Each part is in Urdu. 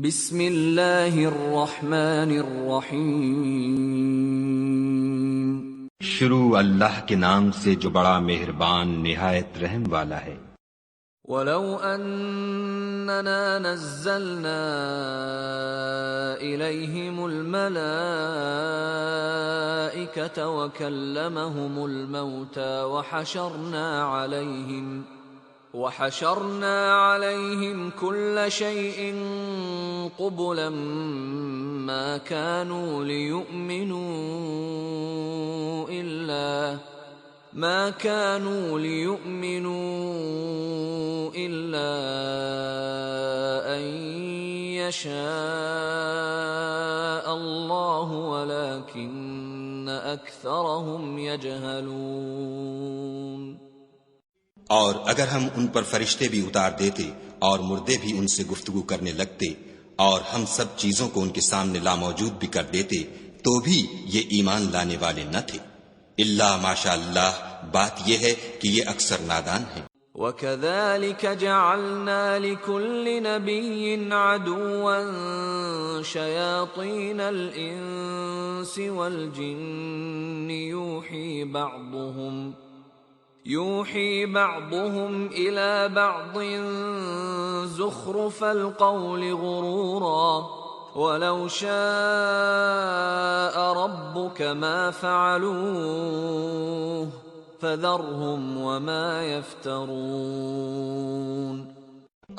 بسم اللہ الرحمن الرحیم۔ شروع اللہ کے نام سے جو بڑا مہربان نہایت رحم والا ہے۔ وَلَوْ أَنَّنَا نَزَّلْنَا إِلَيْهِمُ الْمَلَائِكَةَ وَكَلَّمَهُمُ الْمَوْتَى وَحَشَرْنَا عَلَيْهِمْ كُلَّ شَيْءٍ قُبُلًا مَا كَانُوا لِيُؤْمِنُوا إِلَّا أَن يَشَاءَ اللَّهُ وَلَكِنَّ أَكْثَرَهُمْ يَجْهَلُونَ۔ اور اگر ہم ان پر فرشتے بھی اتار دیتے اور مردے بھی ان سے گفتگو کرنے لگتے اور ہم سب چیزوں کو ان کے سامنے لاموجود بھی کر دیتے تو بھی یہ ایمان لانے والے نہ تھے، الا ماشاء اللہ، بات یہ ہے کہ یہ اکثر نادان ہیں۔ وَكَذَلِكَ جَعَلْنَا لِكُلِّ نَبِيٍّ عَدُوًّا شَيَاطِينَ الْإِنسِ وَالْجِنِّ يُوحِي بَعْضُهُمْ إِلَى بَعْضٍ زُخْرُفَ الْقَوْلِ غُرُورًا وَلَوْ شَاءَ رَبُّكَ مَا فَعَلُوهُ فَذَرْهُمْ وَمَا يَفْتَرُونَ۔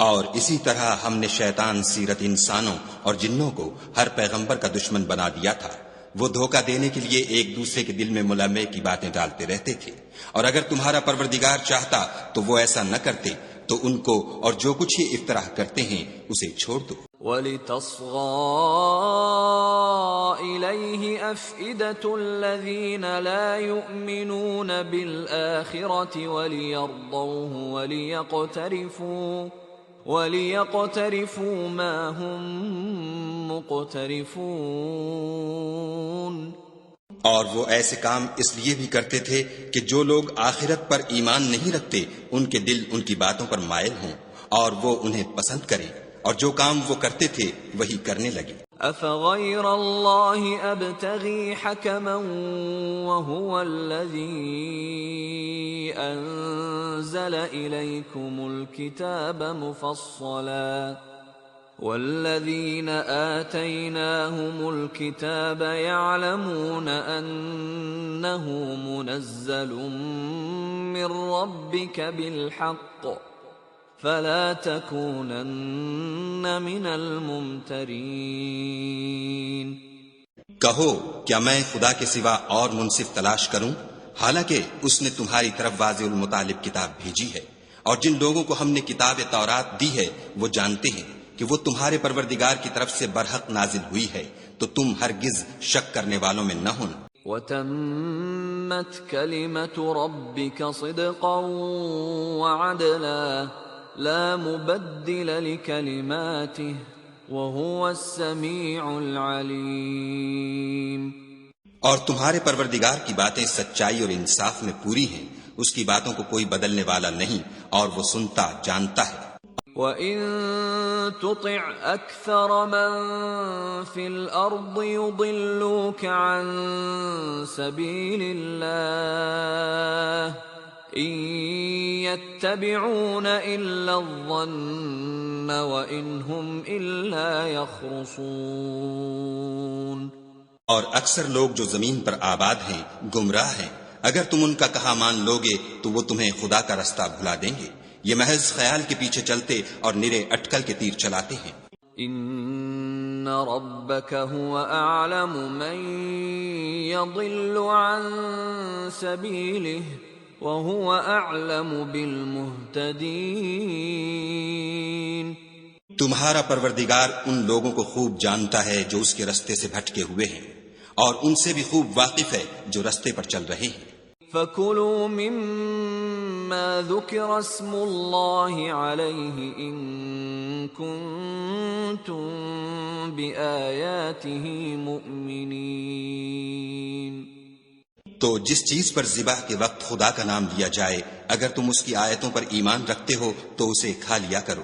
اور اسی طرح ہم نے شیطان سیرت انسانوں اور جنوں کو ہر پیغمبر کا دشمن بنا دیا تھا، وہ دھوکہ دینے کے لیے ایک دوسرے کے دل میں ملامے کی باتیں ڈالتے رہتے تھے، اور اگر تمہارا پروردگار چاہتا تو وہ ایسا نہ کرتے، تو ان کو اور جو کچھ یہ افطرا کرتے ہیں اسے چھوڑ دو۔ وَلِتَصْغَىٰ إِلَيْهِ أَفْئِدَةُ الَّذِينَ لَا يُؤْمِنُونَ بِالْآخِرَةِ وَلِيَرْضَوْهُ وَلِيَقْتَرِفُوا مَا هُمْ مُقْتَرِفُونَ۔ اور وہ ایسے کام اس لیے بھی کرتے تھے کہ جو لوگ آخرت پر ایمان نہیں رکھتے ان کے دل ان کی باتوں پر مائل ہوں اور وہ انہیں پسند کریں، اور جو کام وہ کرتے تھے وہی کرنے لگے۔ أَفَغَيْرَ اللَّهِ أَبْتَغِي حَكَمًا وَهُوَ الَّذِي أَنزَلَ إِلَيْكُمُ الْكِتَابَ مُفَصَّلًا وَالَّذِينَ آتَيْنَاهُمُ الْكِتَابَ يَعْلَمُونَ أَنَّهُ مُنَزَّلٌ مِّن رَّبِّكَ بِالْحَقِّ فَلَا تَكُونَنَّ مِنَ الْمُمْتَرِينَ۔ کہو کیا میں خدا کے سوا اور منصف تلاش کروں، حالانکہ اس نے تمہاری طرف واضح المطالب کتاب بھیجی ہے، اور جن لوگوں کو ہم نے کتاب تورات دی ہے وہ جانتے ہیں کہ وہ تمہارے پروردگار کی طرف سے برحق نازل ہوئی ہے، تو تم ہرگز شک کرنے والوں میں نہ ہونا۔ وَتَمَّتْ كَلِمَةُ رَبِّكَ صِدْقًا وَعَدْلًا لَا مُبَدِّلَ لِكَلِمَاتِهِ وَهُوَ السَّمِيعُ الْعَلِيمُ۔ اور تمہارے پروردگار کی باتیں سچائی اور انصاف میں پوری ہیں، اس کی باتوں کو کوئی بدلنے والا نہیں، اور وہ سنتا جانتا ہے۔ وَإِن تُطِعْ أَكْثَرَ مَن فِي الْأَرْضِ يُضِلُّوكَ عَن سَبِيلِ اللَّهِ إِن يَتَّبِعُونَ إِلَّا الظَّنَّ وَإِنْ هُمْ إِلَّا يَخْرُصُونَ۔ اور اکثر لوگ جو زمین پر آباد ہیں گمراہ ہیں، اگر تم ان کا کہا مان لوگے تو وہ تمہیں خدا کا رستہ بھلا دیں گے، یہ محض خیال کے پیچھے چلتے اور نرے اٹکل کے تیر چلاتے ہیں۔ ان ربک هو اعلم من يضل عن سبیلہ وهو اعلم بالمہتدین۔ تمہارا پروردگار ان لوگوں کو خوب جانتا ہے جو اس کے رستے سے بھٹکے ہوئے ہیں، اور ان سے بھی خوب واقف ہے جو رستے پر چل رہے ہیں۔ فَكُلُوا مِمَّا ذُكِرَ اسْمُ اللَّهِ عَلَيْهِ إِن كُنتُم بِآيَاتِهِ مُؤْمِنِينَ۔ تو جس چیز پر ذبح کے وقت خدا کا نام لیا جائے، اگر تم اس کی آیتوں پر ایمان رکھتے ہو تو اسے کھا لیا کرو۔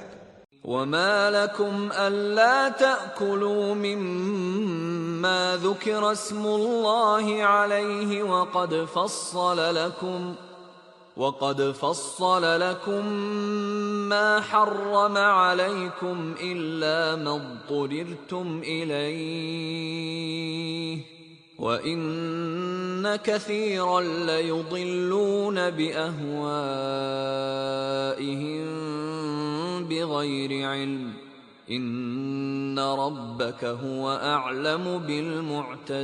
وما لكم ألا تأكلوا مما ذكر اسم الله عليه وقد فصل لكم ما حرم عليكم إلا ما اضطررتم إليه وَإِنَّ كَثِيرًا لَيُضِلُّونَ بِأَهْوَائِهِمْ بِغَيْرِ عِلْمٍ إِنَّ رَبَّكَ هُوَ أَعْلَمُ بِالْمُعْتَدِينَ۔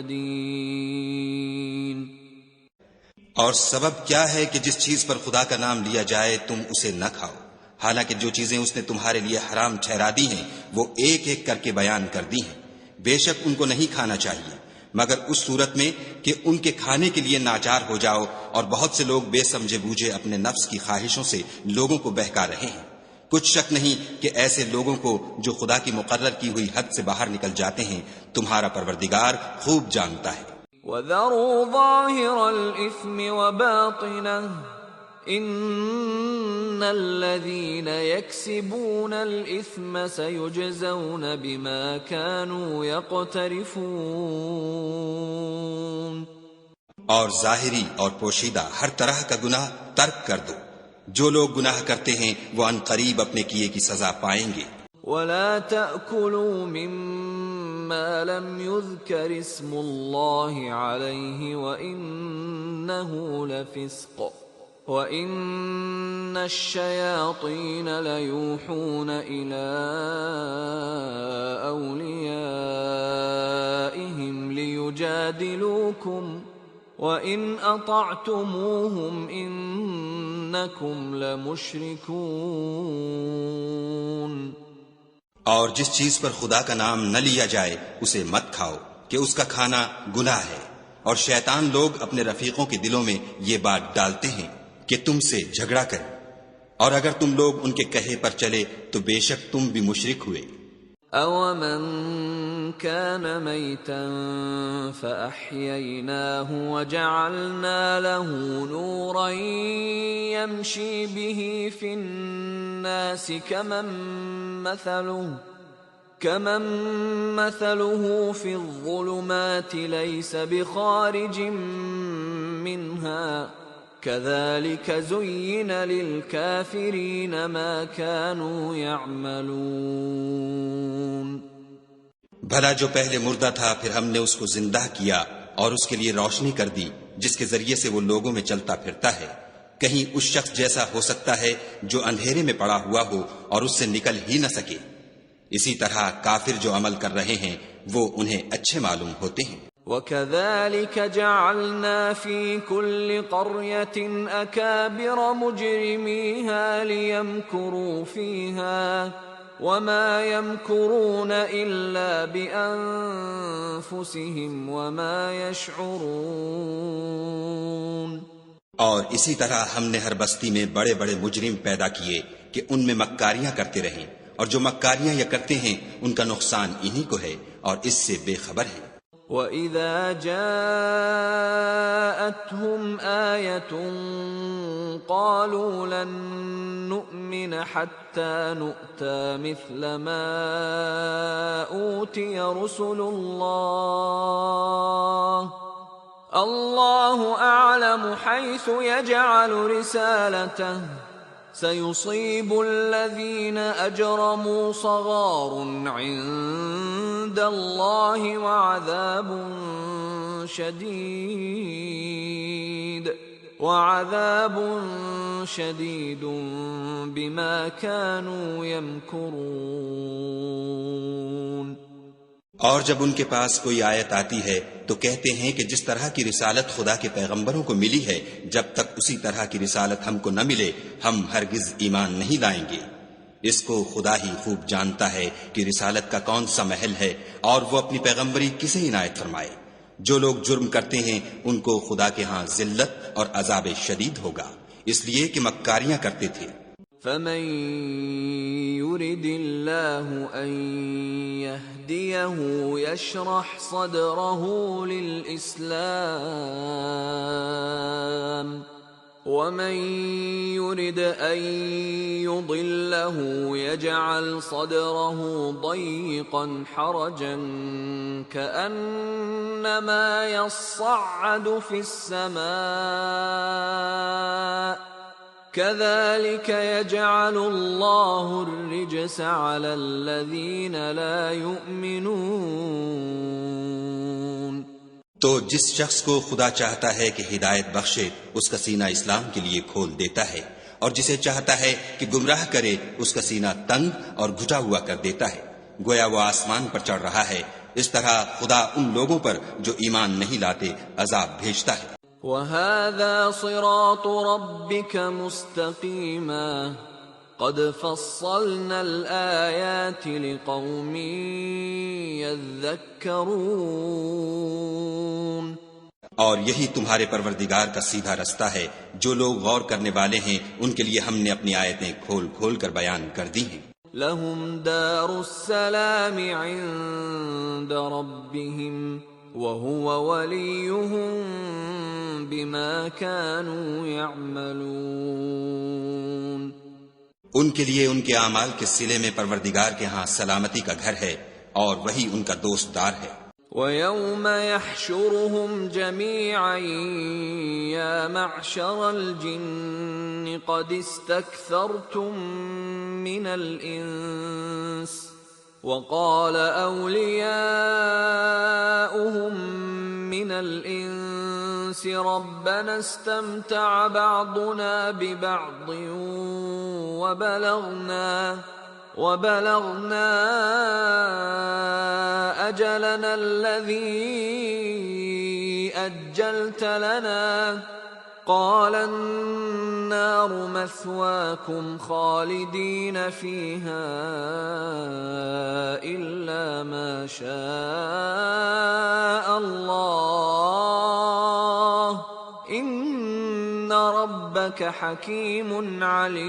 اور سبب کیا ہے کہ جس چیز پر خدا کا نام لیا جائے تم اسے نہ کھاؤ، حالانکہ جو چیزیں اس نے تمہارے لیے حرام ٹھہرا دی ہیں وہ ایک ایک کر کے بیان کر دی ہیں۔ بے شک ان کو نہیں کھانا چاہیے مگر اس صورت میں کہ ان کے کھانے کے لیے ناچار ہو جاؤ، اور بہت سے لوگ بے سمجھے بوجھے اپنے نفس کی خواہشوں سے لوگوں کو بہکا رہے ہیں۔ کچھ شک نہیں کہ ایسے لوگوں کو جو خدا کی مقرر کی ہوئی حد سے باہر نکل جاتے ہیں تمہارا پروردگار خوب جانتا ہے۔ وَذَرُوا ظَاهِرَ الْإِثْمِ وَبَاطِنَهُ إِنَّ الَّذِينَ يَكْسِبُونَ الْإِثْمَ سَيُجْزَوْنَ بِمَا كَانُوا يَقْتَرِفُونَ۔ اور ظاہری اور پوشیدہ ہر طرح کا گناہ ترک کر دو، جو لوگ گناہ کرتے ہیں وہ ان قریب اپنے کیے کی سزا پائیں گے۔ وَلَا تَأْكُلُوا مِمَّا لَمْ يُذْكَرِ اسْمُ اللَّهِ عَلَيْهِ وَإِنَّهُ لَفِسْقٌ وَإِنَّ الشَّيَاطِينَ لَيُوحُونَ إِلَىٰ أَوْلِيَائِهِمْ لِيُجَادِلُوكُمْ وَإِنْ أَطَعْتُمُوهُمْ إِنَّكُمْ لَمُشْرِكُونَ۔ اور جس چیز پر خدا کا نام نہ لیا جائے اسے مت کھاؤ کہ اس کا کھانا گناہ ہے، اور شیطان لوگ اپنے رفیقوں کے دلوں میں یہ بات ڈالتے ہیں کہ تم سے جھگڑا کریں، اور اگر تم لوگ ان کے کہے پر چلے تو بے شک تم بھی مشرک ہوئے۔ أَوَمَنْ كَانَ مَيْتًا فَأَحْيَيْنَاهُ وَجَعَلْنَا لَهُ نُورًا يَمْشِي بِهِ فِي النَّاسِ كَمَنْ مَثَلُهُ فِي الظُّلُمَاتِ لَيْسَ بِخَارِجٍ مِّنْهَا كَذَلِكَ زُيِّنَ لِلْكَافِرِينَ مَا كَانُوا يَعْمَلُونَ۔ بھلا جو پہلے مردہ تھا پھر ہم نے اس کو زندہ کیا اور اس کے لیے روشنی کر دی جس کے ذریعے سے وہ لوگوں میں چلتا پھرتا ہے، کہیں اس شخص جیسا ہو سکتا ہے جو اندھیرے میں پڑا ہوا ہو اور اس سے نکل ہی نہ سکے۔ اسی طرح کافر جو عمل کر رہے ہیں وہ انہیں اچھے معلوم ہوتے ہیں۔ وَكَذَلِكَ جَعَلْنَا فِي كُلِّ قَرْيَةٍ أَكَابِرَ مُجْرِمِيهَا لِيَمْكُرُوا فِيهَا وَمَا يَمْكُرُونَ إِلَّا بِأَنفُسِهِمْ وَمَا يَشْعُرُونَ۔ اور اسی طرح ہم نے ہر بستی میں بڑے بڑے مجرم پیدا کیے کہ ان میں مکاریاں کرتے رہیں، اور جو مکاریاں یہ کرتے ہیں ان کا نقصان انہی کو ہے اور اس سے بے خبر ہیں۔ وَإِذَا جَاءَتْهُمْ آيَةٌ قَالُوا لَن نُّؤْمِنَ حَتَّى نُؤْتَىٰ مِثْلَ مَا أُوتِيَ رُسُلُ اللَّهُ أَعْلَمُ حَيْثُ يَجْعَلُ رِسَالَتَهُ سَيُصِيبُ الَّذِينَ أَجْرَمُوا صَغَارٌ عِندَ اللَّهِ وَعَذَابٌ شَدِيدٌ بِمَا كَانُوا يَمْكُرُونَ۔ اور جب ان کے پاس کوئی آیت آتی ہے تو کہتے ہیں کہ جس طرح کی رسالت خدا کے پیغمبروں کو ملی ہے جب تک اسی طرح کی رسالت ہم کو نہ ملے ہم ہرگز ایمان نہیں لائیں گے۔ اس کو خدا ہی خوب جانتا ہے کہ رسالت کا کون سا محل ہے اور وہ اپنی پیغمبری کسے عنایت فرمائے۔ جو لوگ جرم کرتے ہیں ان کو خدا کے ہاں ذلت اور عذاب شدید ہوگا، اس لیے کہ مکاریاں کرتے تھے۔ فَمَن يُرِدِ اللَّهُ أَن يَهْدِيَهُ يَشْرَحْ صَدْرَهُ لِلْإِسْلَامِ ومن يرد أن يضله يجعل صدره ضيقا حرجا كأنما يصعد في السماء كذلك يجعل الله الرجس على الذين لا يؤمنون۔ تو جس شخص کو خدا چاہتا ہے کہ ہدایت بخشے اس کا سینہ اسلام کے لیے کھول دیتا ہے، اور جسے چاہتا ہے کہ گمراہ کرے اس کا سینہ تنگ اور گھٹا ہوا کر دیتا ہے، گویا وہ آسمان پر چڑھ رہا ہے۔ اس طرح خدا ان لوگوں پر جو ایمان نہیں لاتے عذاب بھیجتا ہے۔ وَهَذَا صِرَاطُ رَبِّكَ مُسْتَقِيمًا قَدْ فَصَّلْنَا الْآيَاتِ لِقَوْمٍ يَذَّكَّرُونَ۔ اور یہی تمہارے پروردگار کا سیدھا رستہ ہے، جو لوگ غور کرنے والے ہیں ان کے لیے ہم نے اپنی آیتیں کھول کھول کر بیان کر دی ہیں۔ لَهُمْ دَارُ السَّلَامِ عِندَ رَبِّهِمْ وَهُوَ وَلِيُّهُم بِمَا كَانُوا يَعْمَلُونَ۔ ان کے لیے ان کے اعمال کے صلے میں پروردگار کے ہاں سلامتی کا گھر ہے اور وہی ان کا دوست دار ہے۔ وَيَوْمَ يَحْشُرُهُمْ جَمِيعًا يَا مَعْشَرَ الْجِنِّ قَدِ اسْتَكْثَرْتُم مِّنَ الْإِنسِ وَقَالَ أَوْلِيَاؤُهُم مِّنَ الْإِنسِ رَبَّنَا اسْتَمْتَعَ بَعْضُنَا بِبَعْضٍ وَبَلَغْنَا أَجَلَنَا الَّذِي أَجَّلْتَ لَنَا قَالَ النَّارُ مَثْوَاكُمْ خَالِدِينَ فِيهَا إِلَّا مَا شَاءَ اللَّهُ إِنَّ رَبَّكَ حَكِيمٌ عَلِيمٌ۔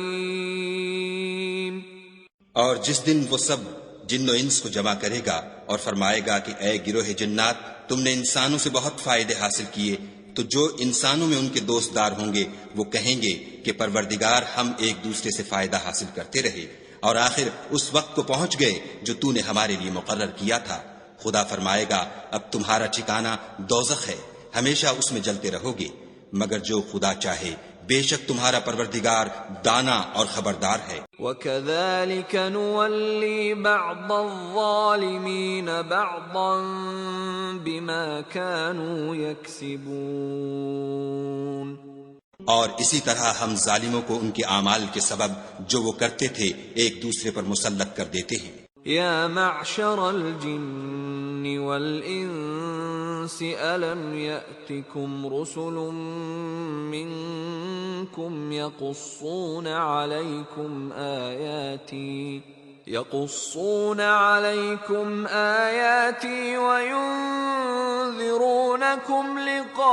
اور جس دن وہ سب جن و انس کو جمع کرے گا اور فرمائے گا کہ اے گروہ جنات، تم نے انسانوں سے بہت فائدے حاصل کیے، تو جو انسانوں میں ان کے دوست دار ہوں گے وہ کہیں گے کہ پروردگار ہم ایک دوسرے سے فائدہ حاصل کرتے رہے اور آخر اس وقت کو پہنچ گئے جو تو نے ہمارے لیے مقرر کیا تھا۔ خدا فرمائے گا اب تمہارا ٹھکانہ دوزخ ہے، ہمیشہ اس میں جلتے رہو گے، مگر جو خدا چاہے، بے شک تمہارا پروردگار دانا اور خبردار ہے۔ وَكَذَلِكَ نُوَلِّي بَعْضَ الظَّالِمِينَ بَعْضًا بِمَا كَانُوا يَكْسِبُونَ۔ اور اسی طرح ہم ظالموں کو ان کے اعمال کے سبب جو وہ کرتے تھے ایک دوسرے پر مسلط کر دیتے ہیں۔ يَا مَعْشَرَ الْجِنِّ وَالْإِنسِ أَلَمْ يَأْتِكُمْ رُسُلٌ مِّنكُمْ يَقُصُّونَ عَلَيْكُمْ آيَاتِي وَيُنذِرُونَكُمْ لِقَاءَ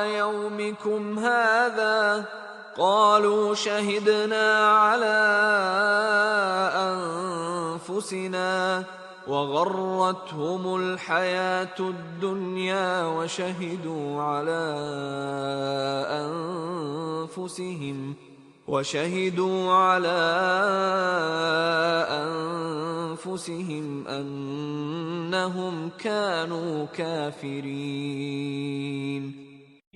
يَوْمِكُمْ هَٰذَا قَالُوا شَهِدْنَا عَلَىٰ أَنفُسِنَا وَغَرَّتْهُمُ الْحَيَاةُ الدُّنْيَا وَشَهِدُوا عَلَىٰ أَنفُسِهِمْ أَنَّهُمْ كَانُوا كَافِرِينَ۔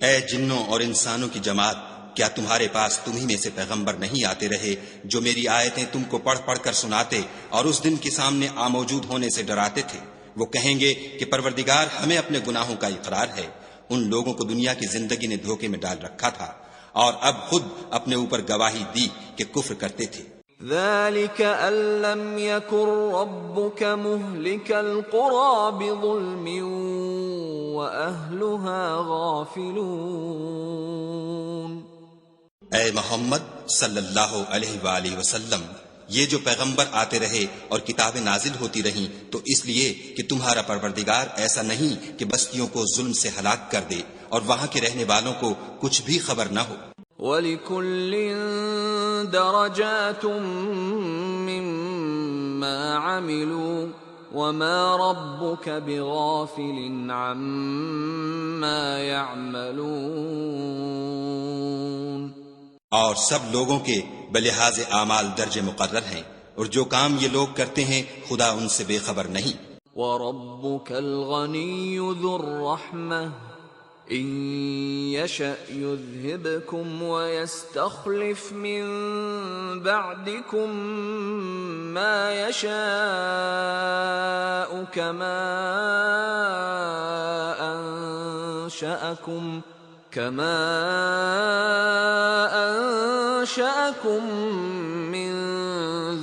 اے جنوں اور انسانوں کی جماعت، کیا تمہارے پاس تمہیں میں سے پیغمبر نہیں آتے رہے جو میری آیتیں تم کو پڑھ پڑھ کر سناتے اور اس دن کے سامنے موجود ہونے سے ڈراتے تھے؟ وہ کہیں گے کہ پروردگار ہمیں اپنے گناہوں کا اقرار ہے، ان لوگوں کو دنیا کی زندگی نے دھوکے میں ڈال رکھا تھا اور اب خود اپنے اوپر گواہی دی کہ کفر کرتے تھے۔ ذَلِكَ أَن لَّمْ يَكُن رَّبُّكَ مُهْلِكَ الْقُرَىٰ بِظُلْمٍ وَأَهْلُهَا غَافِلُونَ۔ اے محمد صلی اللہ علیہ وآلہ وسلم، یہ جو پیغمبر آتے رہے اور کتابیں نازل ہوتی رہیں تو اس لیے کہ تمہارا پروردگار ایسا نہیں کہ بستیوں کو ظلم سے ہلاک کر دے اور وہاں کے رہنے والوں کو کچھ بھی خبر نہ ہو۔ وَلِكُلٍّ دَرَجَاتٌ مِّمَّا عَمِلُوا وما ربك بغافل عما يعملون. اور سب لوگوں کے بلحاظ اعمال درج مقرر ہیں، اور جو کام یہ لوگ کرتے ہیں خدا ان سے بے خبر نہیں. وَرَبُّكَ الْغَنِيُّ ذُو الرَّحْمَةِ إِن يَشَأْ يُذْهِبْكُمْ وَيَسْتَخْلِفْ مِن بَعْدِكُم مَّا يَشَاءُ كَمَا أَنشَأَكُم مِّن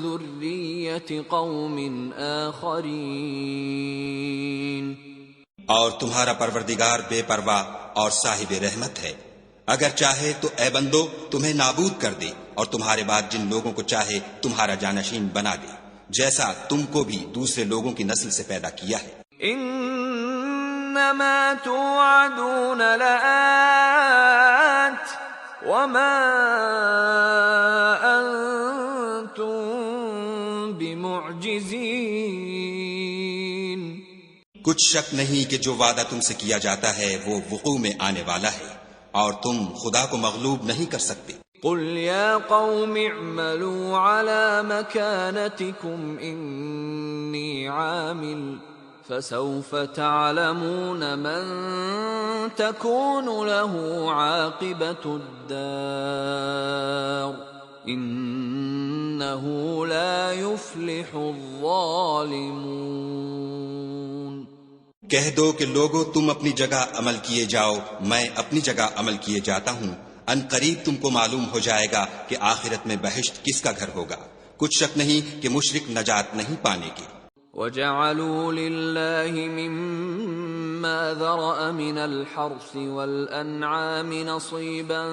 ذُرِّيَّةِ قَوْمٍ آخَرِينَ. اور تمہارا پروردگار بے پرواہ اور صاحب رحمت ہے. اگر چاہے تو اے بندو تمہیں نابود کر دے، اور تمہارے بعد جن لوگوں کو چاہے تمہارا جانشین بنا دے، جیسا تم کو بھی دوسرے لوگوں کی نسل سے پیدا کیا ہے. انما توعدون لآت وما انتم بمعجزین. کچھ شک نہیں کہ جو وعدہ تم سے کیا جاتا ہے وہ وقوع میں آنے والا ہے، اور تم خدا کو مغلوب نہیں کر سکتے. قل یا قوم اعملوا على مكانتكم انی عامل فسوف تعلمون من تكون له عاقبة الدار انه لا يفلح الظالمون. کہہ دو کہ لوگو تم اپنی جگہ عمل کیے جاؤ، میں اپنی جگہ عمل کیے جاتا ہوں. ان قریب تم کو معلوم ہو جائے گا کہ آخرت میں بہشت کس کا گھر ہوگا. کچھ شک نہیں کہ مشرک نجات نہیں پانے گے. وَجَعَلُوا لِلَّهِ مِمَّا ذَرَأَ مِنَ الْحَرْثِ وَالْأَنْعَامِ نَصِيبًا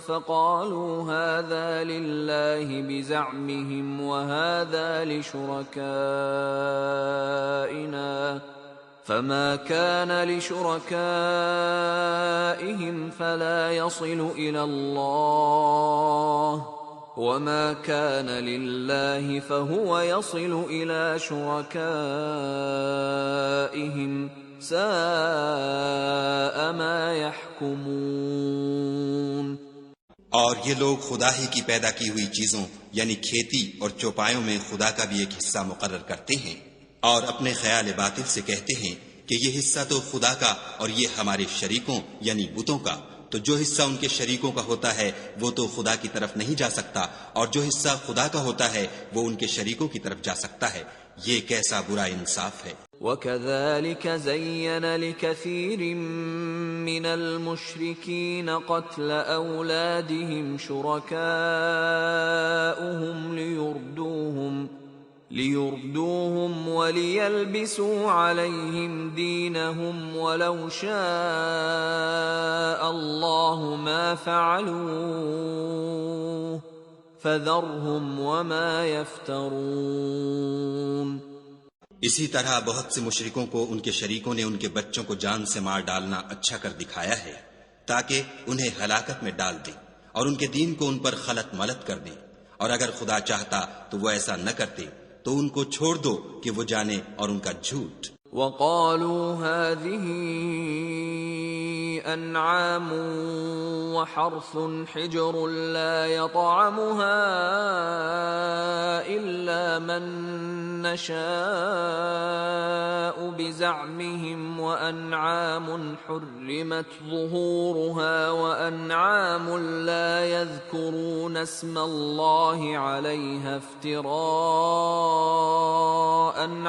فَقَالُوا هَذَا لِلَّهِ بِزَعْمِهِمْ وَهَذَا لِشُرَكَائِنَا فَمَا كَانَ لِشُرَكَائِهِمْ فَلَا يَصِلُ إِلَى اللَّهِ وَمَا كَانَ لِلَّهِ فَهُوَ يَصِلُ إِلَى شُرَكَائِهِمْ سَاءَ مَا يَحْكُمُونَ. اور یہ لوگ خدا ہی کی پیدا کی ہوئی چیزوں یعنی کھیتی اور چوپایوں میں خدا کا بھی ایک حصہ مقرر کرتے ہیں، اور اپنے خیال باطل سے کہتے ہیں کہ یہ حصہ تو خدا کا اور یہ ہمارے شریکوں یعنی بتوں کا. تو جو حصہ ان کے شریکوں کا ہوتا ہے وہ تو خدا کی طرف نہیں جا سکتا، اور جو حصہ خدا کا ہوتا ہے وہ ان کے شریکوں کی طرف جا سکتا ہے. یہ کیسا برا انصاف ہے. وَكَذَلِكَ زَيَّنَ لِكَثِيرٍ مِّنَ الْمُشْرِكِينَ قَتْلَ أَوْلَادِهِمْ شُرَكَاؤُهُمْ لِيُرْدُوهُمْ وَلِيَلْبِسُوا عَلَيْهِمْ دِينَهُمْ وَلَوْ شَاءَ اللَّهُ مَا فَعَلُوهُ فَذَرْهُمْ وَمَا يَفْتَرُونَ. اسی طرح بہت سے مشرکوں کو ان کے شریکوں نے ان کے بچوں کو جان سے مار ڈالنا اچھا کر دکھایا ہے تاکہ انہیں ہلاکت میں ڈال دیں اور ان کے دین کو ان پر خلط ملط کر دیں. اور اگر خدا چاہتا تو وہ ایسا نہ کرتے، تو ان کو چھوڑ دو کہ وہ جانے اور ان کا جھوٹ. وَقَالُوا هَذِهِ أَنْعَامٌ وَحَرْثٌ حِجْرٌ لَا يَطْعَمُهَا إِلَّا مَن نَّشَاءُ بِزَعْمِهِمْ وَأَنْعَامٌ حُرِّمَتْ ظُهُورُهَا وَأَنْعَامٌ لَا يَذْكُرُونَ اسْمَ اللَّهِ عَلَيْهَا افْتِرَاءً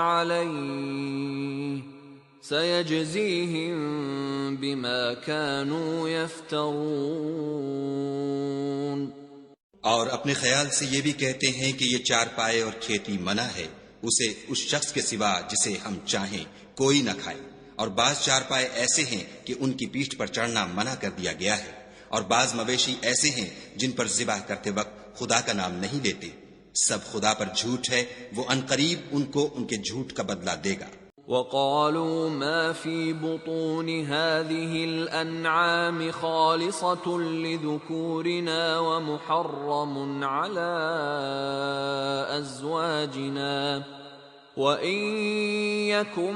عَلَيْهِ سَيَجْزِيهِمْ بِمَا كَانُوا يَفْتَرُونَ. اور اپنے خیال سے یہ بھی کہتے ہیں کہ یہ چارپائے اور کھیتی منع ہے، اسے اس شخص کے سوا جسے ہم چاہیں کوئی نہ کھائے. اور بعض چارپائے ایسے ہیں کہ ان کی پیٹھ پر چڑھنا منع کر دیا گیا ہے، اور بعض مویشی ایسے ہیں جن پر ذبح کرتے وقت خدا کا نام نہیں لیتے. سب خدا پر جھوٹ ہے، وہ عنقریب ان کو ان کے جھوٹ کا بدلہ دے گا. وَقَالُوا مَا فِي بُطُونِ هَٰذِهِ الْأَنْعَامِ خَالِصَةٌ لِذُكُورِنَا وَمُحَرَّمٌ عَلَىٰ أَزْوَاجِنَا وَإِن يَكُن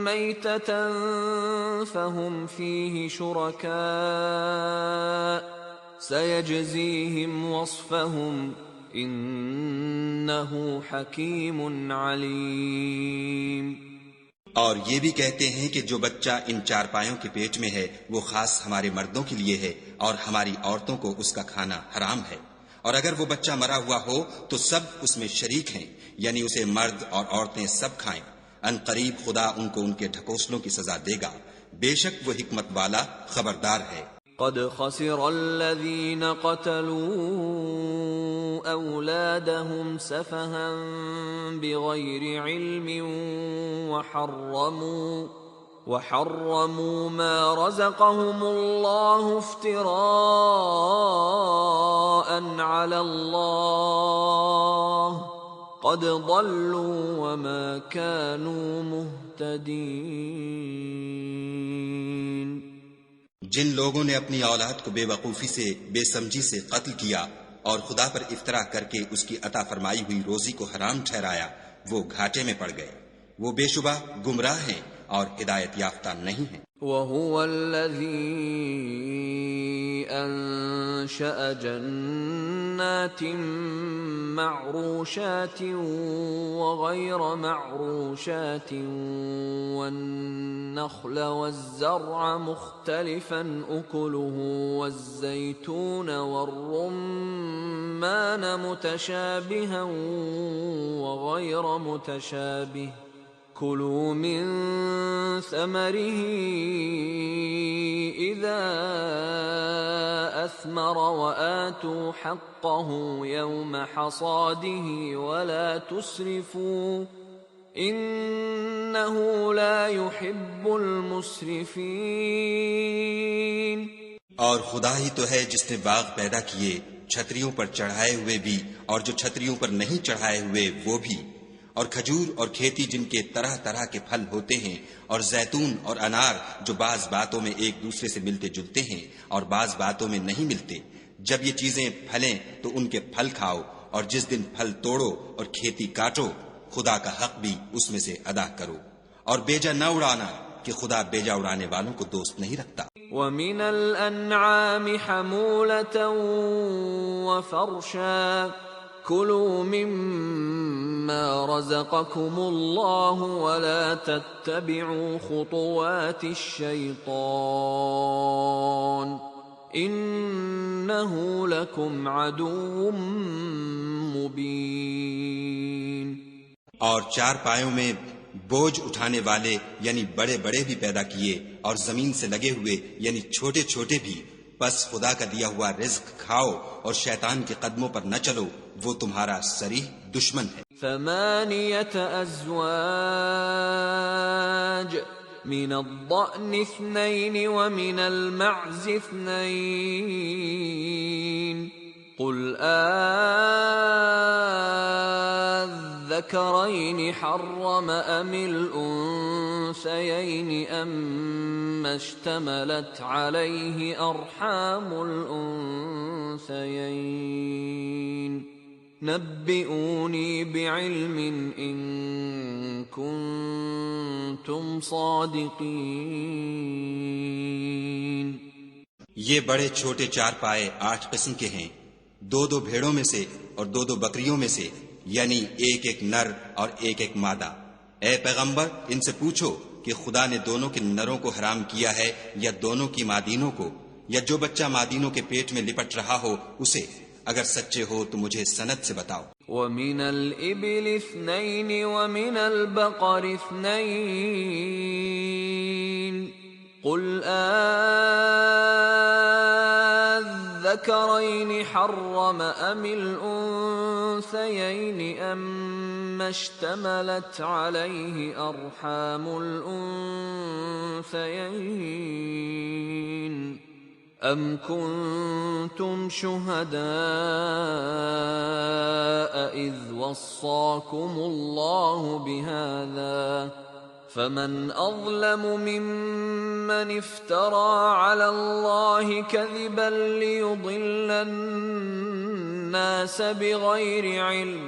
مَّيْتَةً فَهُمْ فِيهِ شُرَكَاءُ سَيَجْزِيهِمْ وَصْفَهُمْ إِنَّهُ حَكِيمٌ عَلِيمٌ۔ اور یہ بھی کہتے ہیں کہ جو بچہ ان چارپایوں کے پیٹ میں ہے وہ خاص ہمارے مردوں کے لیے ہے اور ہماری عورتوں کو اس کا کھانا حرام ہے، اور اگر وہ بچہ مرا ہوا ہو تو سب اس میں شریک ہیں، یعنی اسے مرد اور عورتیں سب کھائیں۔ ان قریب خدا ان کو ان کے ڈھکوسلوں کی سزا دے گا، بے شک وہ حکمت والا خبردار ہے۔ قد خسر الذين قتلوا أولادهم سفها بغير علم وحرموا ما رزقهم الله افتراء على الله قد ضلوا وما كانوا مهتدين۔ جن لوگوں نے اپنی اولاد کو بے وقوفی سے، بے سمجھی سے قتل کیا اور خدا پر افطرا کر کے اس کی عطا فرمائی ہوئی روزی کو حرام ٹھہرایا، وہ گھاٹے میں پڑ گئے، وہ بے شبہ گمراہ ہیں اور ہدایت یافتہ نہیں ہیں۔ وَهُوَ الَّذِي أَنشَأَ جَنَّاتٍ مَّعْرُوشَاتٍ وَغَيْرَ مَعْرُوشَاتٍ وَالنَّخْلَ وَالزَّرْعَ مُخْتَلِفًا أُكُلُهُ وَالزَّيْتُونَ وَالرُّمَّانَ مُتَشَابِهًا وَغَيْرَ مُتَشَابِهٍ كُلُوا مِن ثَمَرِهِ إِذَا أَثْمَرَ وَآتُوا حَقَّهُ يَوْمَ حَصَادِهِ وَلَا تُسْرِفُوا إِنَّهُ لَا يُحِبُّ الْمُسْرِفِينَ۔ اور خدا ہی تو ہے جس نے باغ پیدا کیے، چھتریوں پر چڑھائے ہوئے بھی اور جو چھتریوں پر نہیں چڑھائے ہوئے وہ بھی، اور کھجور اور کھیتی جن کے طرح طرح کے پھل ہوتے ہیں، اور زیتون اور انار جو بعض باتوں میں ایک دوسرے سے ملتے جلتے ہیں اور بعض باتوں میں نہیں ملتے۔ جب یہ چیزیں پھلیں تو ان کے پھل کھاؤ، اور جس دن پھل توڑو اور کھیتی کاٹو خدا کا حق بھی اس میں سے ادا کرو، اور بیجا نہ اڑانا کہ خدا بیجا اڑانے والوں کو دوست نہیں رکھتا۔ وَمِنَ الْأَنْعَامِ حَمُولَةً وَفَرْشًا كُلُوا مِمَّا رَزَقَكُمُ اللَّهُ وَلَا تَتَّبِعُوا خُطُوَاتِ الشَّيْطَانِ إِنَّهُ لَكُمْ عَدُوٌّ مُبِينٌ۔ اور چار پایوں میں بوجھ اٹھانے والے یعنی بڑے بڑے بھی پیدا کیے، اور زمین سے لگے ہوئے یعنی چھوٹے چھوٹے بھی، بس خدا کا دیا ہوا رزق کھاؤ اور شیطان کے قدموں پر نہ چلو، وہ تمہارا صریح دشمن ہے۔ ثمانية أزواج من الضأن اثنين ومن المعز اثنين قل الذكرين حرم أم الأنثيين أما اشتملت عليه أرحام الأنثيين نبئوني بعلم إن كنتم صادقين۔ یہ بڑے چھوٹے چار پائے 8 قسم کے ہیں، 2 بھیڑوں میں سے اور 2 بکریوں میں سے، یعنی ایک نر اور ایک مادہ۔ اے پیغمبر ان سے پوچھو کہ خدا نے دونوں کے نروں کو حرام کیا ہے یا دونوں کی مادینوں کو، یا جو بچہ مادینوں کے پیٹ میں لپٹ رہا ہو اسے؟ اگر سچے ہو تو مجھے سند سے بتاؤ۔ وَمِنَ الْإِبِلِ اثْنَيْنِ وَمِنَ الْبَقَرِ اثْنَيْنِ قُلْ الذَّكَرَيْنِ حَرَّمَ أَمِ الْأُنثَيَيْنِ أَمَّا اشْتَمَلَتْ عَلَيْهِ أَرْحَامُ الْأُنثَيَيْنِ أَمْ كُنْتُمْ شُهَدَاءَ إِذْ وَصَّاكُمُ اللَّهُ بِهَذَا فَمَنْ أَظْلَمُ مِمَّنِ افْتَرَى عَلَى اللَّهِ كَذِبًا لِيُضِلَّ النَّاسَ بِغَيْرِ عِلْمٍ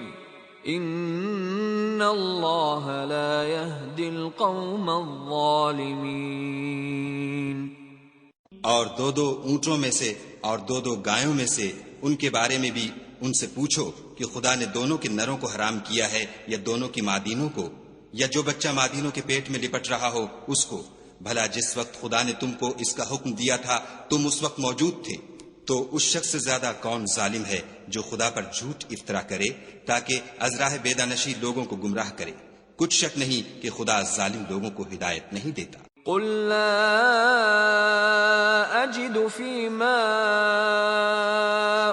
إِنَّ اللہ لا یہدی القوم الظالمین۔ اور دو دو اونٹوں میں سے اور دو دو گایوں میں سے ان کے بارے میں بھی ان سے پوچھو کہ خدا نے دونوں کے نروں کو حرام کیا ہے یا دونوں کی مادینوں کو، یا جو بچہ مادینوں کے پیٹ میں لپٹ رہا ہو اس کو؟ بھلا جس وقت خدا نے تم کو اس کا حکم دیا تھا تم اس وقت موجود تھے؟ تو اس شخص سے زیادہ کون ظالم ہے جو خدا پر جھوٹ افطرا کرے تاکہ از راہ بیدانشی لوگوں کو گمراہ کرے؟ کچھ شک نہیں کہ خدا ظالم لوگوں کو ہدایت نہیں دیتا۔ قل لا اجد فيما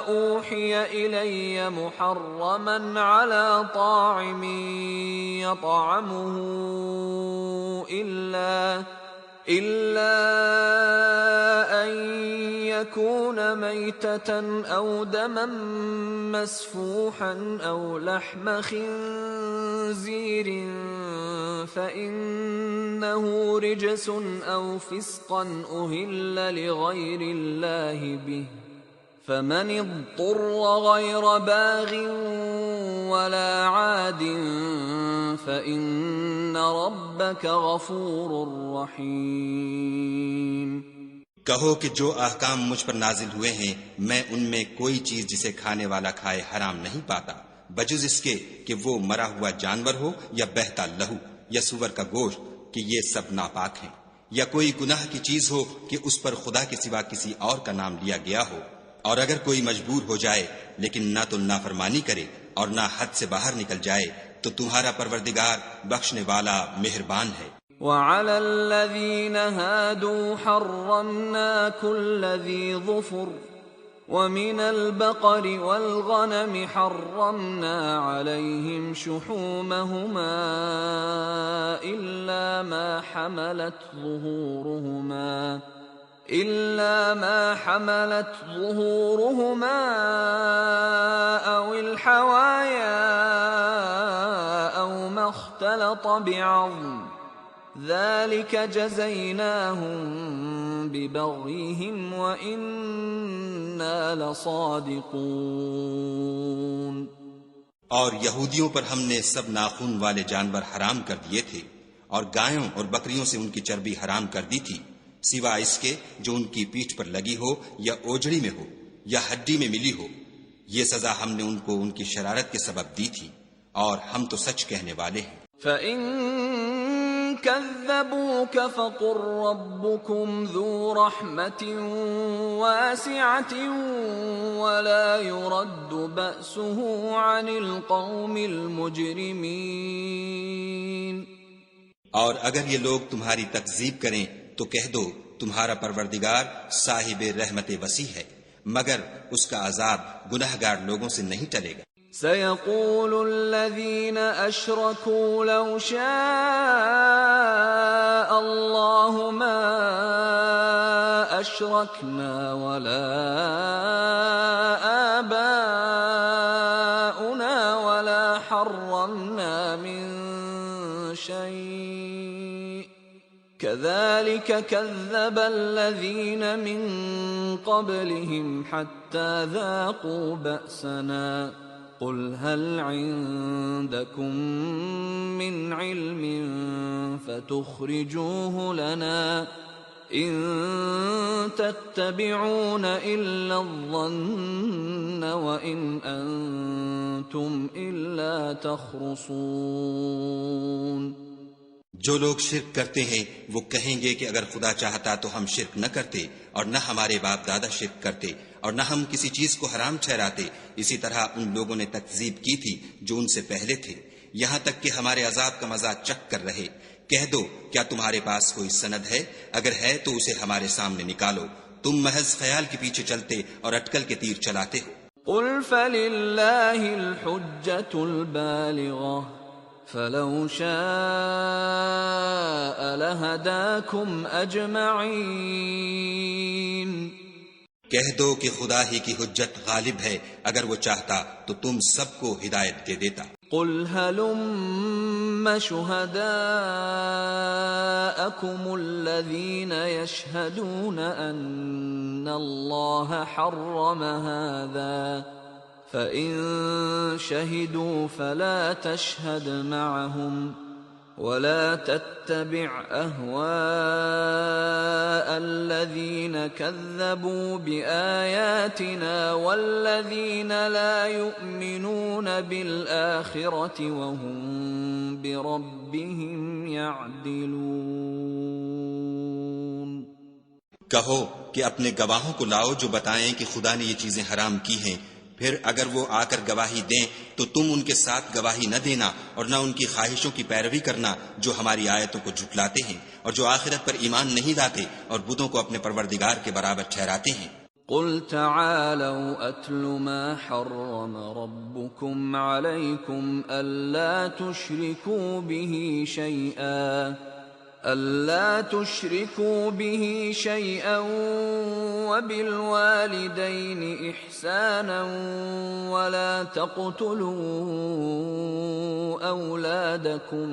اوحي الي محرما على طاعم يطعمه الا ان يكون ميتة او دما مسفوحا او لحم خنزير فإنه رجس أو فسقا أهل لغير الله به فمن اضطر غير باغ ولا عاد فإن ربك غفور رحيم۔ کہو کہ جو احکام مجھ پر نازل ہوئے ہیں میں ان میں کوئی چیز جسے کھانے والا کھائے حرام نہیں پاتا بجز اس کے کہ وہ مرا ہوا جانور ہو یا بہتا لہو یا سور کا گوشت کہ یہ سب ناپاک ہیں، یا کوئی گناہ کی چیز ہو کہ اس پر خدا کے سوا کسی اور کا نام لیا گیا ہو، اور اگر کوئی مجبور ہو جائے لیکن نہ تو نافرمانی کرے اور نہ حد سے باہر نکل جائے تو تمہارا پروردگار بخشنے والا مہربان ہے۔ وعلى الذين هادوا حرمنا كل ذي ظفر ومن البقر والغنم حرمنا عليهم شحومهما إلا ما حملت ظهورهما أو الحوايا أو ما اختلط بعظم ذلك جزيناهم ببغيهم وإنا لصادقون۔ اور یہودیوں پر ہم نے سب ناخون والے جانور حرام کر دیے تھے، اور گایوں اور بکریوں سے ان کی چربی حرام کر دی تھی، سوا اس کے جو ان کی پیٹھ پر لگی ہو یا اوجڑی میں ہو یا ہڈی میں ملی ہو۔ یہ سزا ہم نے ان کو ان کی شرارت کے سبب دی تھی، اور ہم تو سچ کہنے والے ہیں۔ فَإِن كَذَّبُوكَ فَقُل رَّبُّكُمْ ذُو رَحْمَةٍ وَاسِعَةٍ وَلَا يُرَدُّ بَأْسُهُ عَنِ الْقَوْمِ الْمُجْرِمِينَ۔ اور اگر یہ لوگ تمہاری تکذیب کریں تو کہہ دو تمہارا پروردگار صاحب رحمت وسیع ہے، مگر اس کا عذاب گنہگار لوگوں سے نہیں ٹلے گا۔ سيقول الذين أشركوا لو شاء الله ما أشركنا ولا آباؤنا ولا حرمنا من شيء كذلك كذب الذين من قبلهم حتى ذاقوا بأسنا قل هل عندكم من علم فتخرجوه لنا إن تتبعون إلا الظن وإن أنتم إلا تخرصون۔ جو لوگ شرک کرتے ہیں وہ کہیں گے کہ اگر خدا چاہتا تو ہم شرک نہ کرتے، اور نہ ہمارے باپ دادا شرک کرتے، اور نہ ہم کسی چیز کو حرام ٹھہراتے۔ اسی طرح ان لوگوں نے تکذیب کی تھی جو ان سے پہلے تھے، یہاں تک کہ ہمارے عذاب کا مزہ چکھ کر رہے۔ کہہ دو کیا تمہارے پاس کوئی سند ہے؟ اگر ہے تو اسے ہمارے سامنے نکالو، تم محض خیال کے پیچھے چلتے اور اٹکل کے تیر چلاتے ہو۔ قل فللہ الحجۃ البالغہ فلو شاء لہداکم اجمعین۔ کہہ دو کہ خدا ہی کی حجت غالب ہے، اگر وہ چاہتا تو تم سب کو ہدایت دے دیتا۔ قل هلم شهداءكم الذين يشهدون أن الله حرم هذا فإن شهدوا فلا تشهد معهم ولا تتبع أهواء الذين كذبوا بآياتنا والذين لا يؤمنون بالآخرة وهم بربهم يعدلون۔ کہو کہ اپنے گواہوں کو لاؤ جو بتائیں کہ خدا نے یہ چیزیں حرام کی ہیں، پھر اگر وہ آ کر گواہی دیں تو تم ان کے ساتھ گواہی نہ دینا اور نہ ان کی خواہشوں کی پیروی کرنا جو ہماری آیتوں کو جھٹلاتے ہیں اور جو آخرت پر ایمان نہیں لاتے اور بتوں کو اپنے پروردگار کے برابر ٹھہراتے ہیں۔ قل تعالوا اتل ما حرم ربكم عليكم ألا تشركوا به شيئا وبالوالدين إحسانا ولا تقتلوا أولادكم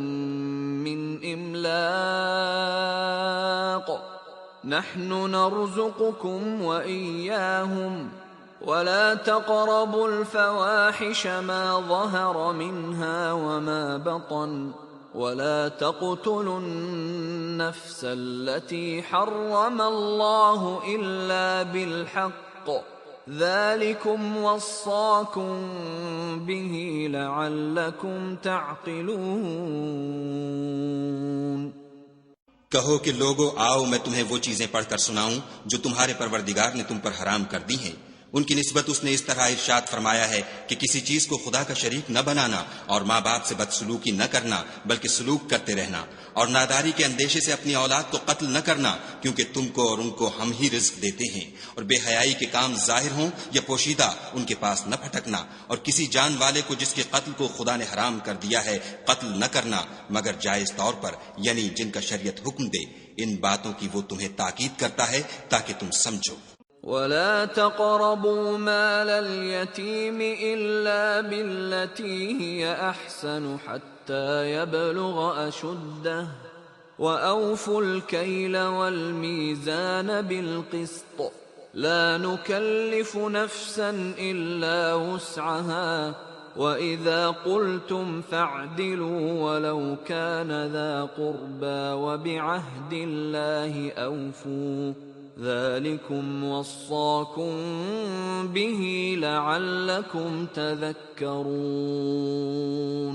من إملاق نحن نرزقكم وإياهم ولا تقربوا الفواحش ما ظهر منها وما بطن ولا تقتلوا النفس التي حرم الله إلا بالحق ذلكم وصاكم به لعلكم تعقلون۔ کہو کہ لوگو آؤ میں تمہیں وہ چیزیں پڑھ کر سناؤں جو تمہارے پروردگار نے تم پر حرام کر دی ہیں۔ ان کی نسبت اس نے اس طرح ارشاد فرمایا ہے کہ کسی چیز کو خدا کا شریک نہ بنانا اور ماں باپ سے بدسلوکی نہ کرنا بلکہ سلوک کرتے رہنا، اور ناداری کے اندیشے سے اپنی اولاد کو قتل نہ کرنا کیونکہ تم کو اور ان کو ہم ہی رزق دیتے ہیں، اور بے حیائی کے کام ظاہر ہوں یا پوشیدہ ان کے پاس نہ پھٹکنا، اور کسی جان والے کو جس کے قتل کو خدا نے حرام کر دیا ہے قتل نہ کرنا مگر جائز طور پر، یعنی جن کا شریعت حکم دے۔ ان باتوں کی وہ تمہیں تاکید کرتا ہے تاکہ تم سمجھو۔ ولا تقربوا مال اليتيم إلا بالتي هي أحسن حتى يبلغ أشده وأوفوا الكيل والميزان بالقسط لا نكلف نفسا إلا وسعها وإذا قلتم فاعدلوا ولو كان ذا قربى وبعهد الله أوفوا ذلكم وصاكم به لعلكم تذكرون۔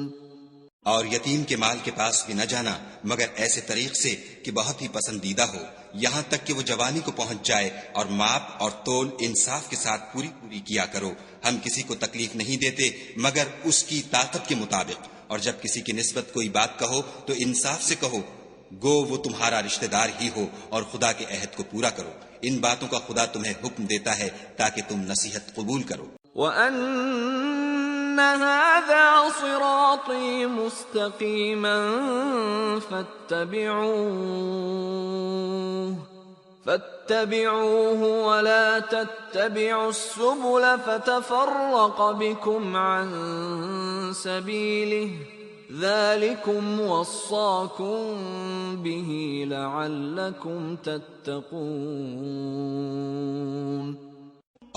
اور یتیم کے مال کے پاس بھی نہ جانا مگر ایسے طریق سے کہ بہت ہی پسندیدہ ہو، یہاں تک کہ وہ جوانی کو پہنچ جائے، اور ماپ اور تول انصاف کے ساتھ پوری کیا کرو۔ ہم کسی کو تکلیف نہیں دیتے مگر اس کی طاقت کے مطابق، اور جب کسی کی نسبت کوئی بات کہو تو انصاف سے کہو، گو وہ تمہارا رشتہ دار ہی ہو، اور خدا کے عہد کو پورا کرو۔ ان باتوں کا خدا تمہیں حکم دیتا ہے تاکہ تم نصیحت قبول کرو۔ وَأَنَّ هَذَا صِرَاطِي مُسْتَقِيمًا فَاتَّبِعُوهُ وَلَا تَتَّبِعُوا السُّبُلَ فَتَفَرَّقَ بِكُمْ عَن سَبِيلِهِ ذَلِكُمْ وَصَّاكُمْ بِهِ لَعَلَّكُمْ تَتَّقُونَ۔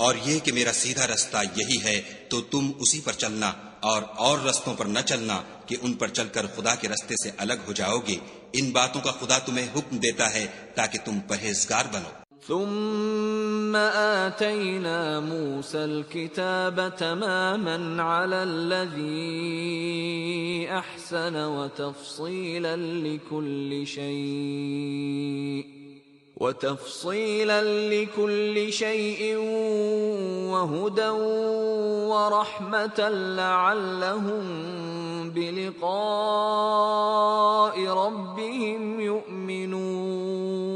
اور یہ کہ میرا سیدھا رستہ یہی ہے تو تم اسی پر چلنا اور رستوں پر نہ چلنا کہ ان پر چل کر خدا کے رستے سے الگ ہو جاؤ گے۔ ان باتوں کا خدا تمہیں حکم دیتا ہے تاکہ تم پرہیزگار بنو۔ ثم آتينا موسى الكتاب تماما على الذي أحسن وتفصيلا لكل شيء وهدى ورحمة لعلهم بلقاء ربهم يؤمنون۔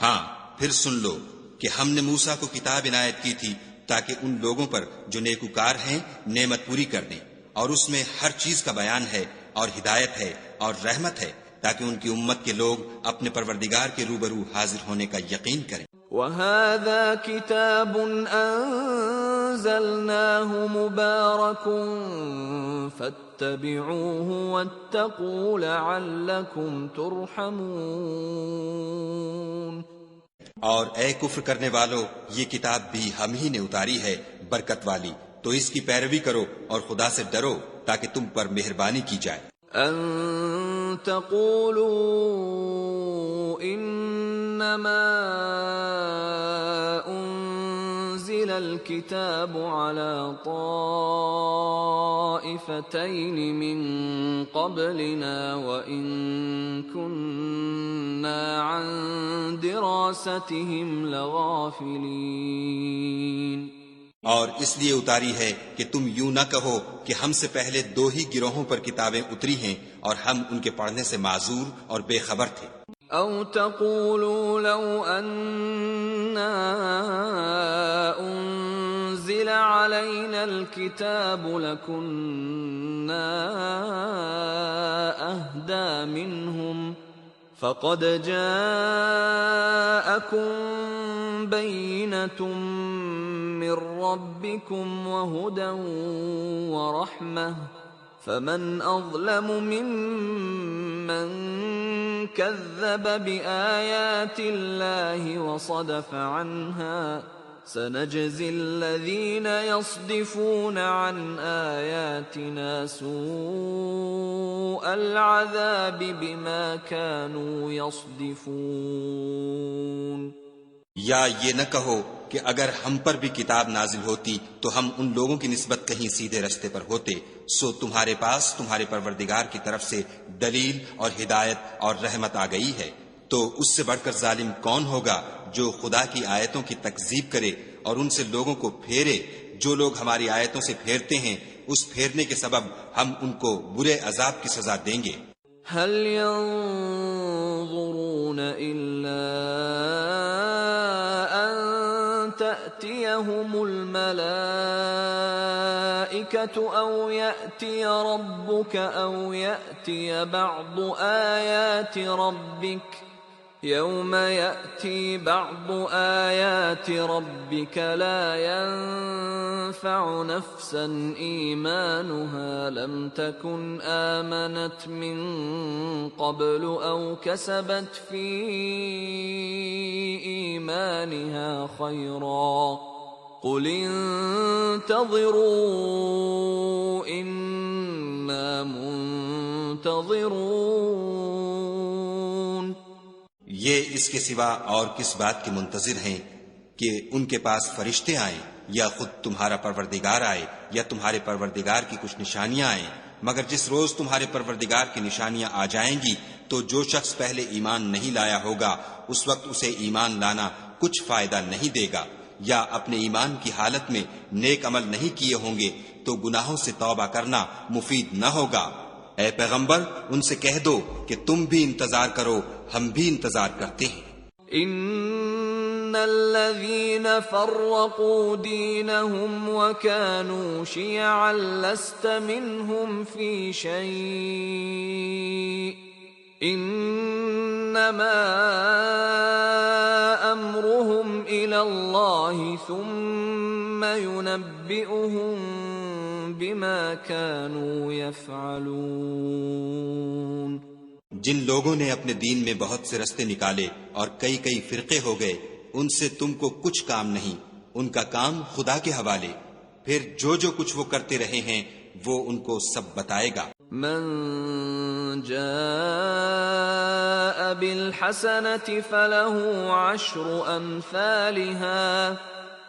ہاں پھر سن لو کہ ہم نے موسیٰ کو کتاب عنایت کی تھی تاکہ ان لوگوں پر جو نیکوکار ہیں نعمت پوری کر دیں، اور اس میں ہر چیز کا بیان ہے اور ہدایت ہے اور رحمت ہے تاکہ ان کی امت کے لوگ اپنے پروردگار کے روبرو حاضر ہونے کا یقین کریں۔ وَهَذَا كِتَابٌ أَنزَلْنَاهُ مُبَارَكٌ فَاتَّبِعُوهُ وَاتَّقُوا لَعَلَّكُمْ تُرْحَمُونَ۔ اور اے کفر کرنے والو، یہ کتاب بھی ہم ہی نے اتاری ہے، برکت والی، تو اس کی پیروی کرو اور خدا سے ڈرو تاکہ تم پر مہربانی کی جائے۔ ان تقولوا انما انزل الكتاب على طائفتين من قبلنا وان كنا عن دراستهم لغافلين۔ اور اس لیے اتاری ہے کہ تم یوں نہ کہو کہ ہم سے پہلے 2 ہی گروہوں پر کتابیں اتری ہیں اور ہم ان کے پڑھنے سے معذور اور بے خبر تھے۔ او تقولوا لو اننا انزل علينا الكتاب لكنا اهدى منهم فقد جاءكم بينة من ربكم وهدى ورحمة فمن أظلم ممن كذب بآيات الله وصدف عنها سنجزي الذين يصدفون عن آياتنا سوء العذاب بما كانوا يصدفون۔ یا یہ نہ کہو کہ اگر ہم پر بھی کتاب نازل ہوتی تو ہم ان لوگوں کی نسبت کہیں سیدھے رستے پر ہوتے، سو تمہارے پاس تمہارے پروردگار کی طرف سے دلیل اور ہدایت اور رحمت آ گئی ہے، تو اس سے بڑھ کر ظالم کون ہوگا جو خدا کی آیتوں کی تکذیب کرے اور ان سے لوگوں کو پھیرے۔ جو لوگ ہماری آیتوں سے پھیرتے ہیں اس پھیرنے کے سبب ہم ان کو برے عذاب کی سزا دیں گے۔ هل ينظرون إلا أن تأتيهم الملائكة أو يأتي ربك أو يأتي بعض آيات ربك يوم يأتي بعض آيات ربك لا ينفع نفسا إيمانها لم تكن آمنت من قبل أو كسبت في إيمانها خيرا قل انتظروا إنا منتظرون۔ یہ اس کے سوا اور کس بات کے منتظر ہیں کہ ان کے پاس فرشتے آئیں یا خود تمہارا پروردگار آئے یا تمہارے پروردگار کی کچھ نشانیاں آئیں، مگر جس روز تمہارے پروردگار کی نشانیاں آ جائیں گی تو جو شخص پہلے ایمان نہیں لایا ہوگا اس وقت اسے ایمان لانا کچھ فائدہ نہیں دے گا، یا اپنے ایمان کی حالت میں نیک عمل نہیں کیے ہوں گے تو گناہوں سے توبہ کرنا مفید نہ ہوگا۔ اے پیغمبر ان سے کہہ دو کہ تم بھی انتظار کرو، ہم بھی انتظار کرتے ہیں۔ ان الذين فرقوا دينهم وكانوا شيعا لست منهم في شيء انما امرهم الى الله ثم ينبئهم بما كانوا يفعلون۔ جن لوگوں نے اپنے دین میں بہت سے رستے نکالے اور کئی کئی فرقے ہو گئے ان سے تم کو کچھ کام نہیں، ان کا کام خدا کے حوالے، پھر جو جو کچھ وہ کرتے رہے ہیں وہ ان کو سب بتائے گا۔ من جاء بالحسنة فله 10 أمثالها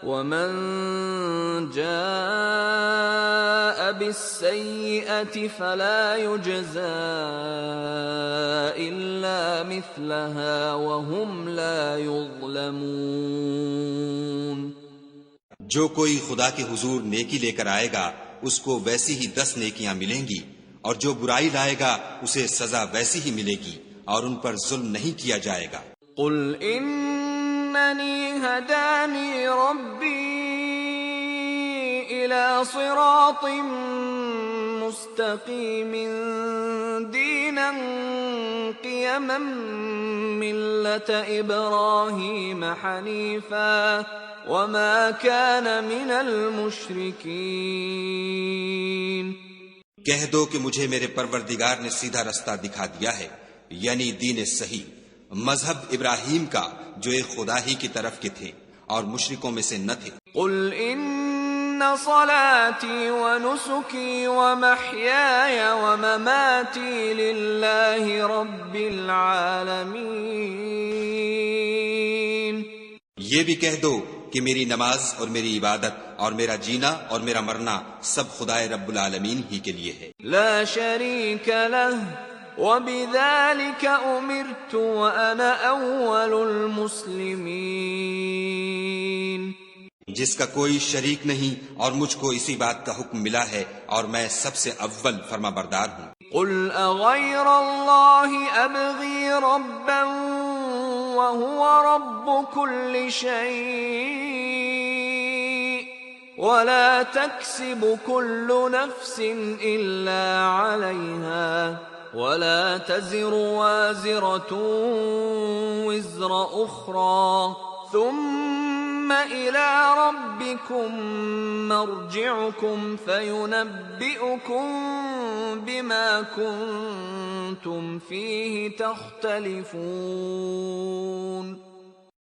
ومن جاء بالسيئة فلا يجزى إلا مثلها وهم لا يظلمون۔ جو کوئی خدا کے حضور نیکی لے کر آئے گا اس کو ویسی ہی 10 نیکیاں ملیں گی، اور جو برائی لائے گا اسے سزا ویسی ہی ملے گی اور ان پر ظلم نہیں کیا جائے گا۔ قل اننی ہدانی ربی الى صراط مستقیم دینا قیما ملة ابراہیم حنیفا وما كان من المشرکین۔ کہہ دو کہ مجھے میرے پروردگار نے سیدھا رستہ دکھا دیا ہے، یعنی دین صحیح، مذہب ابراہیم کا جو ایک خدا ہی کی طرف کے تھے اور مشرکوں میں سے نہ تھے۔ قل ان صلاتي ونسكي ومحياي ومماتي لله رب العالمين. یہ بھی کہہ دو کہ میری نماز اور میری عبادت اور میرا جینا اور میرا مرنا سب خدائے رب العالمین ہی کے لیے ہے. لا شريك له وبذلك أمرت وأنا أول المسلمين. جس کا کوئی شریک نہیں اور مجھ کو اسی بات کا حکم ملا ہے اور میں سب سے اول فرما بردار ہوں. قل أغير الله أبغي ربا وهو رب كل شيء ولا تكسب كل نفس إلا عليها ولا تزر وازرة وزر أخرى ثم إلى ربكم مرجعكم فينبئكم بما كنتم فيه تختلفون.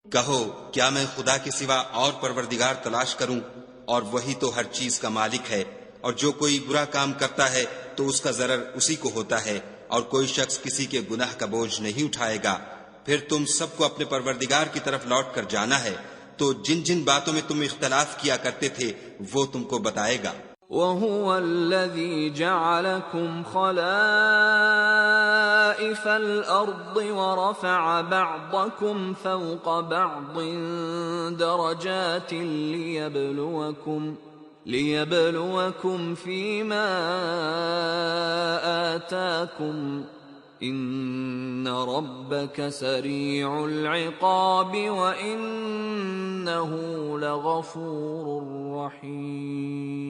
کہو کیا میں خدا کے سوا اور پروردگار تلاش کروں اور وہی تو ہر چیز کا مالک ہے، اور جو کوئی برا کام کرتا ہے تو اس کا ضرر اسی کو ہوتا ہے، اور کوئی شخص کسی کے گناہ کا بوجھ نہیں اٹھائے گا. پھر تم سب کو اپنے پروردگار کی طرف لوٹ کر جانا ہے، تو جن جن باتوں میں تم اختلاف کیا کرتے تھے وہ تم کو بتائے گا. وَهُوَ الَّذِي جَعَلَكُمْ خَلَائِفَ الْأَرْضِ وَرَفَعَ بَعْضَكُمْ فَوْقَ بَعْضٍ دَرَجَاتٍ لِيَبْلُوَكُمْ فِيمَا آتَاكُمْ إِنَّ رَبَّكَ سَرِيعُ الْعِقَابِ وَإِنَّهُ لَغَفُورٌ رَحِيمٌ.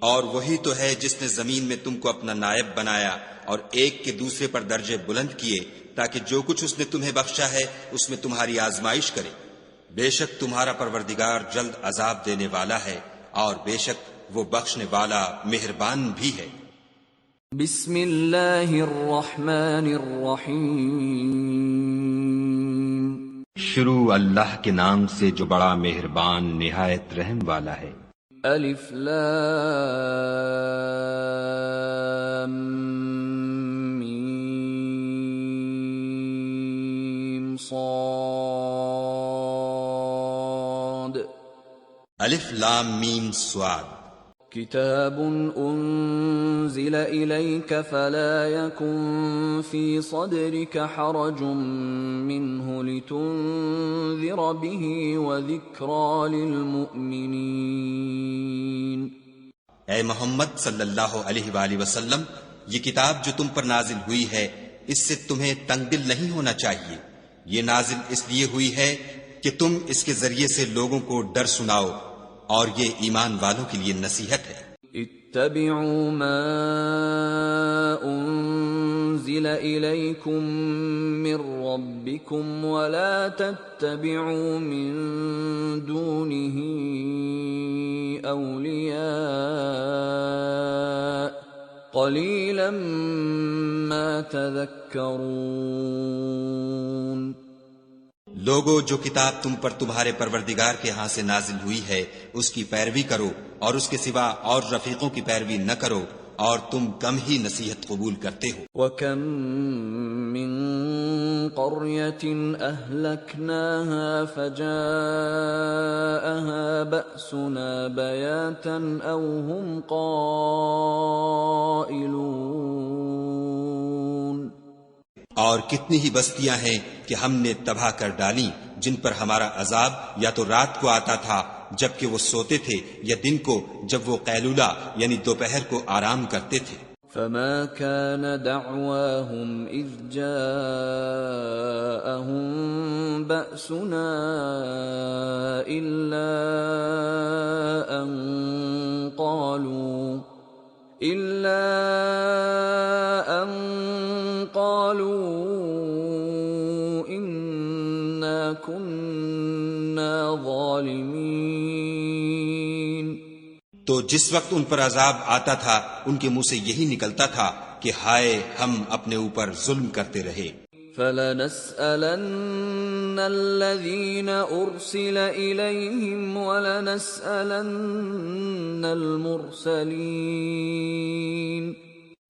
اور وہی تو ہے جس نے زمین میں تم کو اپنا نائب بنایا اور ایک کے دوسرے پر درجے بلند کیے تاکہ جو کچھ اس نے تمہیں بخشا ہے اس میں تمہاری آزمائش کرے. بے شک تمہارا پروردگار جلد عذاب دینے والا ہے اور بے شک وہ بخشنے والا مہربان بھی ہے. بسم اللہ الرحمن الرحیم. شروع اللہ کے نام سے جو بڑا مہربان نہایت رحم والا ہے. الف لام میم صاد. الف لام میم صاد. کتاب انزل الیک فلا یکن فی صدرک حرج منه لتنذر به وذکرى للمؤمنین. اے محمد صلی اللہ علیہ وآلہ وسلم، یہ کتاب جو تم پر نازل ہوئی ہے اس سے تمہیں تنگ دل نہیں ہونا چاہیے. یہ نازل اس لیے ہوئی ہے کہ تم اس کے ذریعے سے لوگوں کو ڈر سناؤ، اور یہ ایمان والوں کے لیے نصیحت ہے. اتبعوا ما انزل الیکم من ربکم ولا تتبعوا من دونه اولیاء قلیلا ما تذکرون. لوگو جو کتاب تم پر تمہارے پروردگار کے ہاں سے نازل ہوئی ہے اس کی پیروی کرو اور اس کے سوا اور رفیقوں کی پیروی نہ کرو، اور تم کم ہی نصیحت قبول کرتے ہو. وَكَم مِّن قَرْيَةٍ أَهْلَكْنَاهَا فَجَاءَهَا بَأْسُنَا بَيَاتًا أَوْ هُمْ قَائِلُونَ. اور کتنی ہی بستیاں ہیں کہ ہم نے تباہ کر ڈالی جن پر ہمارا عذاب یا تو رات کو آتا تھا جبکہ وہ سوتے تھے، یا دن کو جب وہ قیلولہ یعنی دوپہر کو آرام کرتے تھے. فما كان دعواهم إذ جاءهم بأسنا إلا أن قالوا إنا كنا ظالمين. تو جس وقت ان پر عذاب آتا تھا ان کے منہ سے یہی نکلتا تھا کہ ہائے ہم اپنے اوپر ظلم کرتے رہے. فَلَنَسْأَلَنَّ الذين أرسل إليهم ولنسألن المرسلين.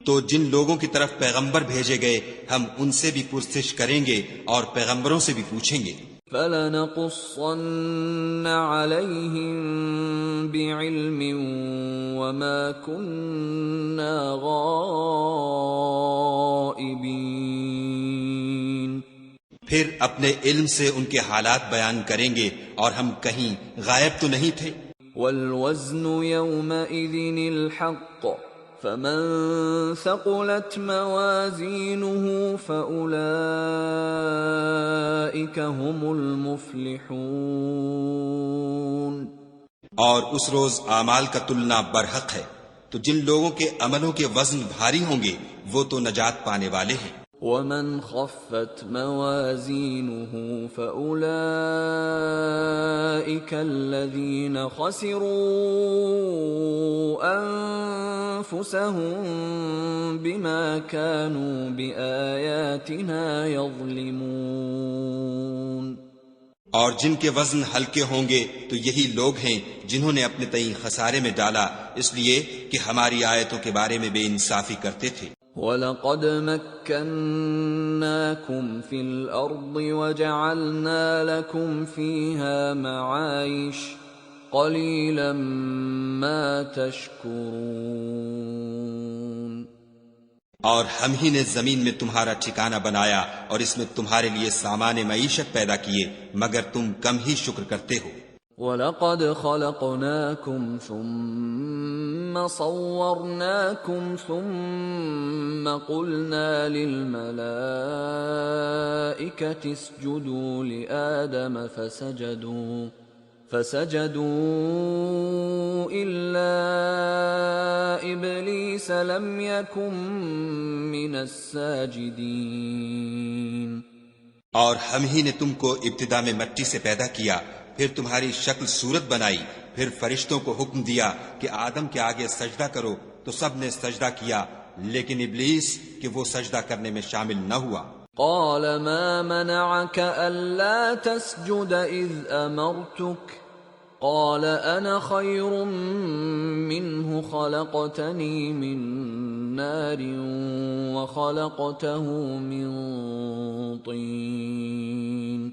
تو جن لوگوں کی طرف پیغمبر بھیجے گئے ہم ان سے بھی پرسش کریں گے اور پیغمبروں سے بھی پوچھیں گے. فَلَنَقُصَّنَّ عَلَيْهِمْ بِعِلْمٍ وَمَا كُنَّا غَائِبِينَ. پھر اپنے علم سے ان کے حالات بیان کریں گے اور ہم کہیں غائب تو نہیں تھے. وَالْوَزْنُ يَوْمَئِذٍ الْحَقُّ فَمَنْ ثَقُلَتْ مَوَازِينُهُ فَأُولَئِكَ هُمُ الْمُفْلِحُونَ. اور اس روز اعمال کا تلنا برحق ہے، تو جن لوگوں کے عملوں کے وزن بھاری ہوں گے وہ تو نجات پانے والے ہیں. وَمَنْ خَفَّتْ مَوَازِينُهُ فَأُولَئِكَ الَّذِينَ خَسِرُوا أَنفُسَهُم بِمَا كَانُوا بِآيَاتِنَا يَظْلِمُونَ. اور جن کے وزن ہلکے ہوں گے تو یہی لوگ ہیں جنہوں نے اپنے تئیں خسارے میں ڈالا اس لیے کہ ہماری آیتوں کے بارے میں بے انصافی کرتے تھے. وَلَقَدْ مَكَّنَّاكُمْ فِي الْأَرْضِ وَجَعَلْنَا لَكُمْ فِيهَا مَعَايِشَ قَلِيلًا مَا تَشْكُرُونَ. اور ہم ہی نے زمین میں تمہارا ٹھکانہ بنایا اور اس میں تمہارے لیے سامان معیشت پیدا کیے مگر تم کم ہی شکر کرتے ہو. وَلَقَدْ خَلَقْنَاكُمْ ثُمَّ صَوَّرْنَاكُمْ ثُمَّ قُلْنَا لِلْمَلَائِكَةِ اسْجُدُوا لِآدَمَ فَسَجَدُوا إِلَّا إِبْلِيسَ لَمْ يَكُنْ مِنَ السَّاجِدِينَ. اور ہم ہی نے تم کو ابتدا میں مٹی سے پیدا کیا، پھر تمہاری شکل صورت بنائی، پھر فرشتوں کو حکم دیا کہ آدم کے آگے سجدہ کرو تو سب نے سجدہ کیا لیکن ابلیس کہ وہ سجدہ کرنے میں شامل نہ ہوا. قال ما منعك ألا تسجد إذ أمرتك قال أنا خير منه خلقتني من نار وخلقته من طين.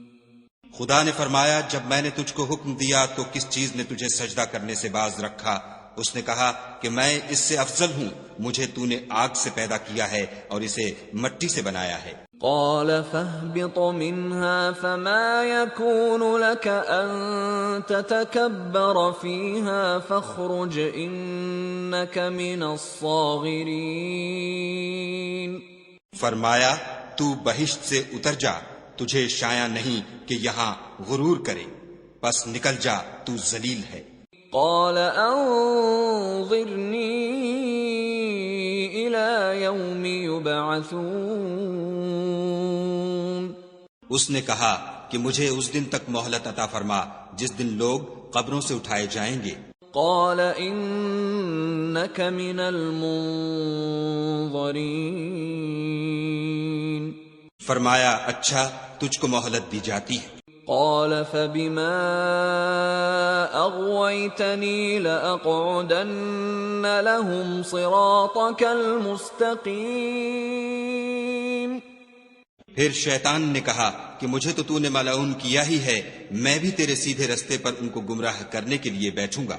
خدا نے فرمایا جب میں نے تجھ کو حکم دیا تو کس چیز نے تجھے سجدہ کرنے سے باز رکھا؟ اس نے کہا کہ میں اس سے افضل ہوں، مجھے تو نے آگ سے پیدا کیا ہے اور اسے مٹی سے بنایا ہے. قال فاهبط منها فما يكون لك أن تتكبر فيها فاخرج إنك من الصاغرين. فرمایا تو بہشت سے اتر جا، تجھے شایع نہیں کہ یہاں غرور کرے، بس نکل جا، تو ذلیل ہے. قال انظرني إلى يوم يبعثون. اس نے کہا کہ مجھے اس دن تک مہلت عطا فرما جس دن لوگ قبروں سے اٹھائے جائیں گے. قال إنك من المنظرين. فرمایا اچھا تجھ کو مہلت دی جاتی ہے. قال فبما أغويتني لأقعدن لهم صراطك المستقيم. پھر شیطان نے کہا کہ مجھے تو نے ملعون کیا ہی ہے، میں بھی تیرے سیدھے رستے پر ان کو گمراہ کرنے کے لیے بیٹھوں گا.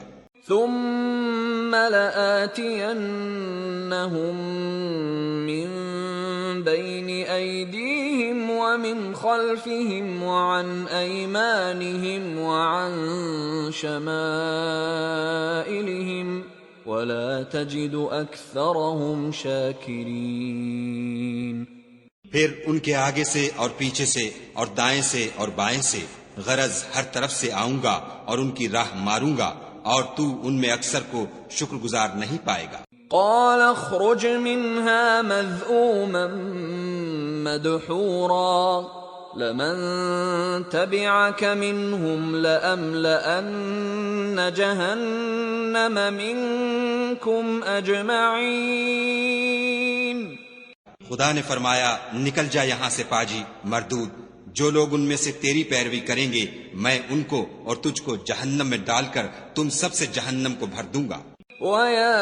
ثم لآتينهم من بين أيديهم ومن خلفهم وعن أيمانهم وعن شمائلهم ولا تجد أكثرهم شاكرين. پھر ان کے آگے سے اور پیچھے سے اور دائیں سے اور بائیں سے، غرض ہر طرف سے آؤں گا اور ان کی راہ ماروں گا اور تو ان میں اکثر کو شکر گزار نہیں پائے گا. قال اخرج منها مذءوما مدحورا لمن تبعك منهم لأملأن جهنم منكم أجمعين. خدا نے فرمایا نکل جا یہاں سے پاجی مردود، جو لوگ ان میں سے تیری پیروی کریں گے میں ان کو اور تجھ کو جہنم میں ڈال کر تم سب سے جہنم کو بھر دوں گا۔ وَيَا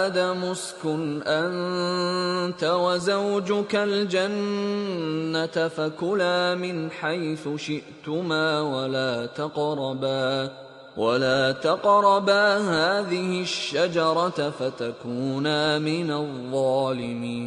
آدَمُ اسْكُنْ أَنْتَ وَزَوْجُكَ الْجَنَّةَ فَكُلَا مِنْ حَيْثُ شِئْتُمَا وَلَا تَقْرَبَا هَذِهِ الشَّجَرَةَ فَتَكُونَا مِنَ الظَّالِمِينَ۔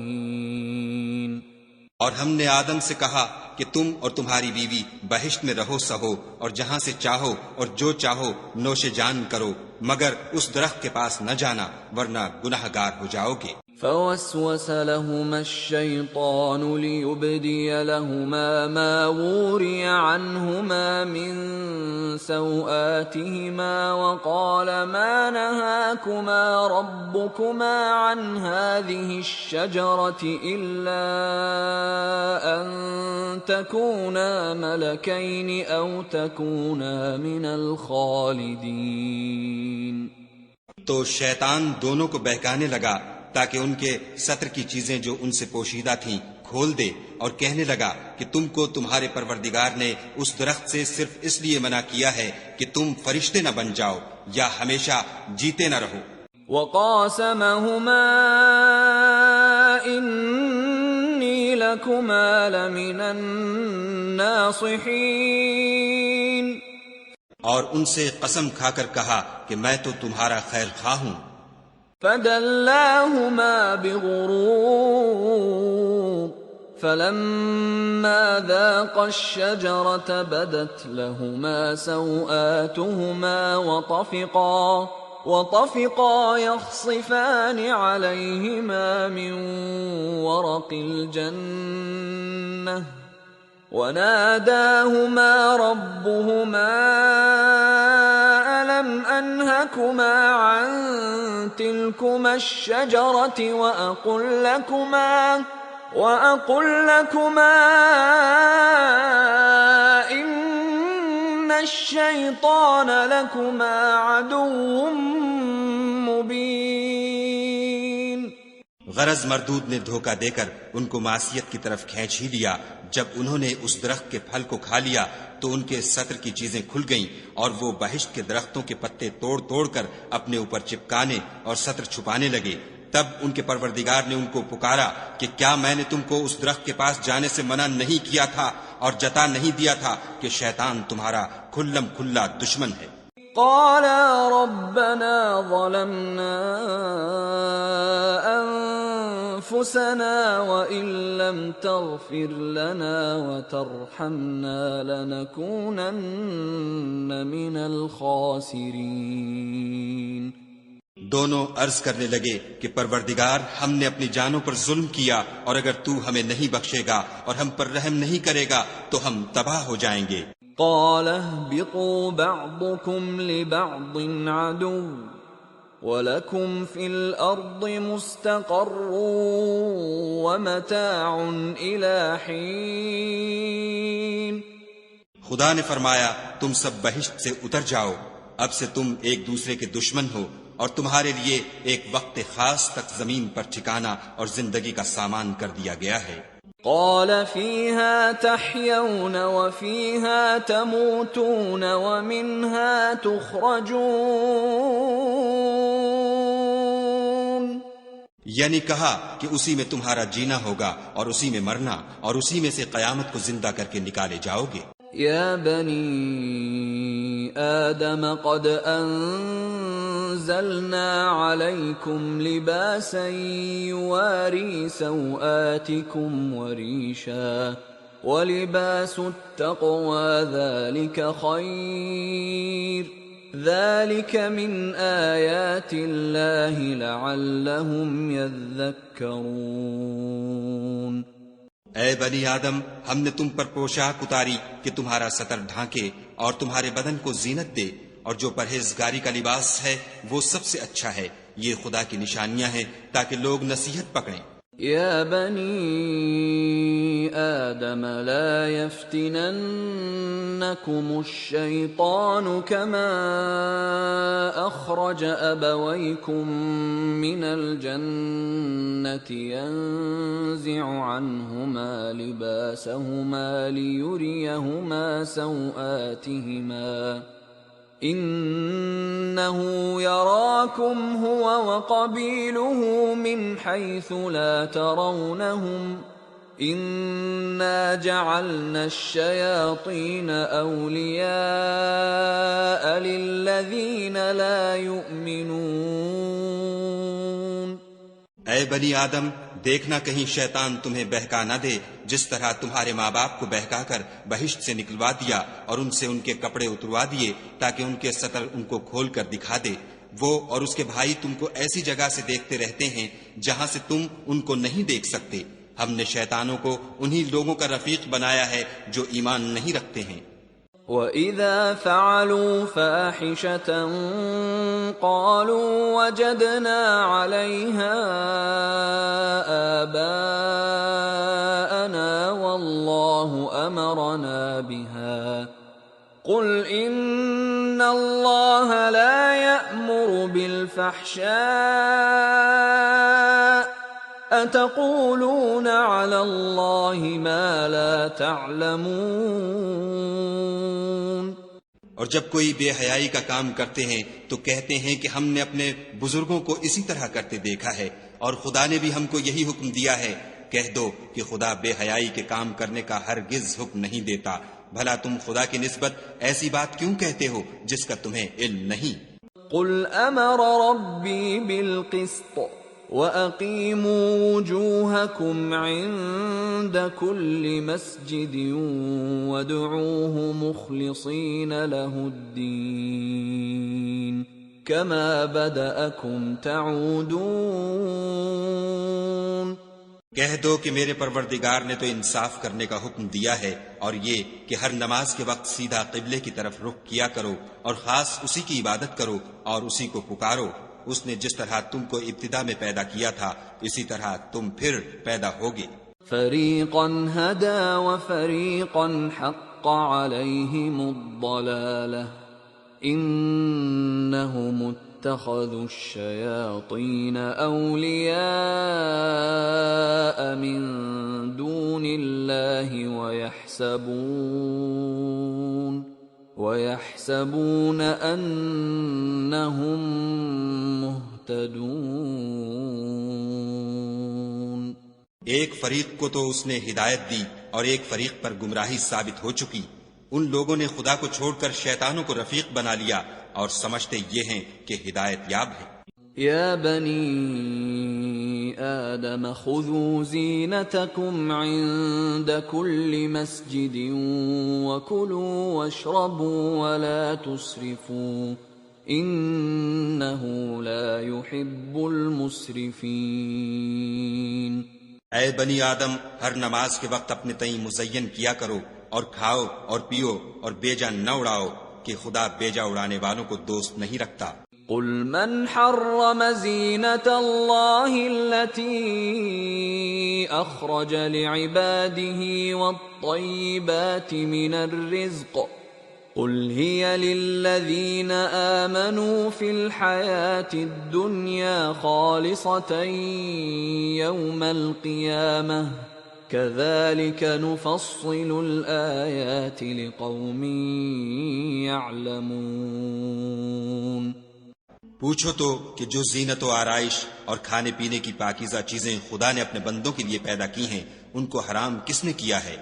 اور ہم نے آدم سے کہا کہ تم اور تمہاری بیوی بہشت میں رہو سہو اور جہاں سے چاہو اور جو چاہو نوش جان کرو، مگر اس درخت کے پاس نہ جانا ورنہ گناہگار ہو جاؤ گے۔ فوسوس لهما الشيطان ليبدي لهما ما وري عنهما من سوآتهما وقال ما نهاكما ربكما عن هذه الشجرة إلا أن تكونا ملكين أو تكونا من الخالدين۔ تو شیطان دونوں کو بہکانے لگا تاکہ ان کے ستر کی چیزیں جو ان سے پوشیدہ تھیں کھول دے، اور کہنے لگا کہ تم کو تمہارے پروردگار نے اس درخت سے صرف اس لیے منع کیا ہے کہ تم فرشتے نہ بن جاؤ یا ہمیشہ جیتے نہ رہو۔ وقاسمهما إني لكما لمن الناصحين، اور ان سے قسم کھا کر کہا کہ میں تو تمہارا خیر خواہ ہوں۔ فدلاهما بغرور فلما ذاقا الشجرة بدت لهما سوآتهما وطفقا يخصفان عليهما من ورق الجنة وناداهما ربهما ألم أنهكما عن تلكما الشجرة وأقل لكما إن الشيطان لكما عدو مبين۔ غرض مردود نے دھوکہ دے کر ان کو معصیت کی طرف کھینچ ہی لیا۔ جب انہوں نے اس درخت کے پھل کو کھا لیا تو ان کے ستر کی چیزیں کھل گئیں اور وہ بہشت کے درختوں کے پتے توڑ توڑ کر اپنے اوپر چپکانے اور ستر چھپانے لگے۔ تب ان کے پروردگار نے ان کو پکارا کہ کیا میں نے تم کو اس درخت کے پاس جانے سے منع نہیں کیا تھا اور جتا نہیں دیا تھا کہ شیطان تمہارا کھلم کھلا دشمن ہے؟ قالا ربنا ظلمنا أنفسنا وإن لم تغفر لنا وترحمنا لنكونن من الخاسرين۔ دونوں عرض کرنے لگے کہ پروردگار ہم نے اپنی جانوں پر ظلم کیا اور اگر تو ہمیں نہیں بخشے گا اور ہم پر رحم نہیں کرے گا تو ہم تباہ ہو جائیں گے۔ قال اهبطوا بعضكم لبعض عدو وَلَكُمْ فِي الْأَرْضِ مُسْتَقَرٌّ وَمَتَاعٌ إِلَى حِينٍ۔ خدا نے فرمایا تم سب بہشت سے اتر جاؤ، اب سے تم ایک دوسرے کے دشمن ہو اور تمہارے لیے ایک وقت خاص تک زمین پر ٹھکانا اور زندگی کا سامان کر دیا گیا ہے۔ قال فيها تحيون وفيها تموتون ومنها تخرجون، یعنی کہا کہ اسی میں تمہارا جینا ہوگا اور اسی میں مرنا اور اسی میں سے قیامت کو زندہ کر کے نکالے جاؤ گے۔ یا بنی آدم قد انزلنا علیکم لباسا یواری سوآتکم وریشا ولباس التقوی ذلک خیر ذلك من آیات اللہ لعلهم یذکرون۔ اے بنی آدم، ہم نے تم پر پوشاک اتاری کہ تمہارا ستر ڈھانکے اور تمہارے بدن کو زینت دے، اور جو پرہیزگاری کا لباس ہے وہ سب سے اچھا ہے۔ یہ خدا کی نشانیاں ہیں تاکہ لوگ نصیحت پکڑیں۔ یا بنی آدم لا يفتننکم الشیطان کما أخرج أبويكم من الجنة ينزع عنهما لباسهما ليريهما سوآتهما إنه يراكم هو وقبيله من حيث لا ترونهم إنا جعلنا الشياطين أولياء للذين لا يؤمنون۔ اے بنی آدم، دیکھنا کہیں شیطان تمہیں بہکا نہ دے، جس طرح تمہارے ماں باپ کو بہکا کر بہشت سے نکلوا دیا اور ان سے ان کے کپڑے اتروا دیے تاکہ ان کے سطر ان کو کھول کر دکھا دے۔ وہ اور اس کے بھائی تم کو ایسی جگہ سے دیکھتے رہتے ہیں جہاں سے تم ان کو نہیں دیکھ سکتے۔ ہم نے شیطانوں کو انہی لوگوں کا رفیق بنایا ہے جو ایمان نہیں رکھتے ہیں۔ وَإِذَا فَعَلُوا فَاحِشَةً قَالُوا وَجَدْنَا عَلَيْهَا آبَاءَنَا وَاللَّهُ أَمَرَنَا بِهَا قُلْ إِنَّ اللَّهَ لَا يَأْمُرُ بِالْفَحْشَاءِ أَتَقُولُونَ عَلَى اللَّهِ مَا لَا تَعْلَمُونَ۔ اور جب کوئی بے حیائی کا کام کرتے ہیں تو کہتے ہیں کہ ہم نے اپنے بزرگوں کو اسی طرح کرتے دیکھا ہے اور خدا نے بھی ہم کو یہی حکم دیا ہے۔ کہہ دو کہ خدا بے حیائی کے کام کرنے کا ہرگز حکم نہیں دیتا۔ بھلا تم خدا کی نسبت ایسی بات کیوں کہتے ہو جس کا تمہیں علم نہیں؟ قُلْ أَمَرَ رَبِّي بِالْقِسْطِ وَأَقِيمُوا وُجُوهَكُمْ عِندَ كُلِّ مَسْجِدٍ وَادْعُوهُ مُخْلِصِينَ لَهُ الدِّينَ كَمَا بَدَأَكُمْ تَعُودُونَ۔ کہہ دو کہ میرے پروردگار نے تو انصاف کرنے کا حکم دیا ہے، اور یہ کہ ہر نماز کے وقت سیدھا قبلے کی طرف رخ کیا کرو اور خاص اسی کی عبادت کرو اور اسی کو پکارو۔ اس نے جس طرح تم کو ابتدا میں پیدا کیا تھا اسی طرح تم پھر پیدا ہوگے۔ فَرِيقًا هَدَى وَفَرِيقًا حَقَّ عَلَيْهِمُ الضَّلَالَةُ إِنَّهُمُ اتَّخَذُوا الشَّيَاطِينَ أَوْلِيَاءَ مِن دُونِ اللَّهِ وَيَحْسَبُونَ أَنَّهُمْ مُهْتَدُونَ۔ ایک فریق کو تو اس نے ہدایت دی اور ایک فریق پر گمراہی ثابت ہو چکی۔ ان لوگوں نے خدا کو چھوڑ کر شیطانوں کو رفیق بنا لیا اور سمجھتے یہ ہیں کہ ہدایت یاب ہے۔ یا بنی آدم خذوا زینتکم عند کل مسجد وکلوا واشربوا ولا تسرفوا انہ لا يحب المسرفین۔ اے بنی آدم، ہر نماز کے وقت اپنے تئیں مزین کیا کرو اور کھاؤ اور پیو اور بیجا نہ اڑاؤ کہ خدا بیجا اڑانے والوں کو دوست نہیں رکھتا۔ قل من حرم زینة اللہ التي اخرج لعباده والطیبات من الرزق قل هي للذین آمنوا في الحياة الدنيا خالصة يوم القيامة كذلك نفصل الآيات لقوم يعلمون۔ پوچھو تو کہ جو زینت و آرائش اور کھانے پینے کی پاکیزہ چیزیں خدا نے اپنے بندوں کے لیے پیدا کی ہیں ان کو حرام کس نے کیا ہے؟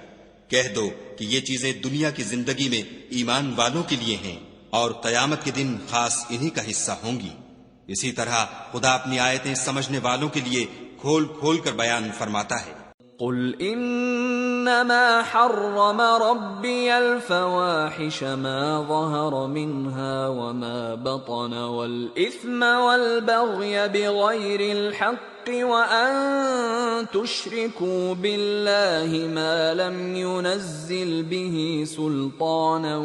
کہہ دو کہ یہ چیزیں دنیا کی زندگی میں ایمان والوں کے لیے ہیں اور قیامت کے دن خاص انہی کا حصہ ہوں گی۔ اسی طرح خدا اپنی آیتیں سمجھنے والوں کے لیے کھول کھول کر بیان فرماتا ہے۔ قل انما حرم ربی الفواحش ما ظهر منها وما بطن والاثم والبغي بغير الحق وان تشركوا بالله ما لم ينزل به سلطانا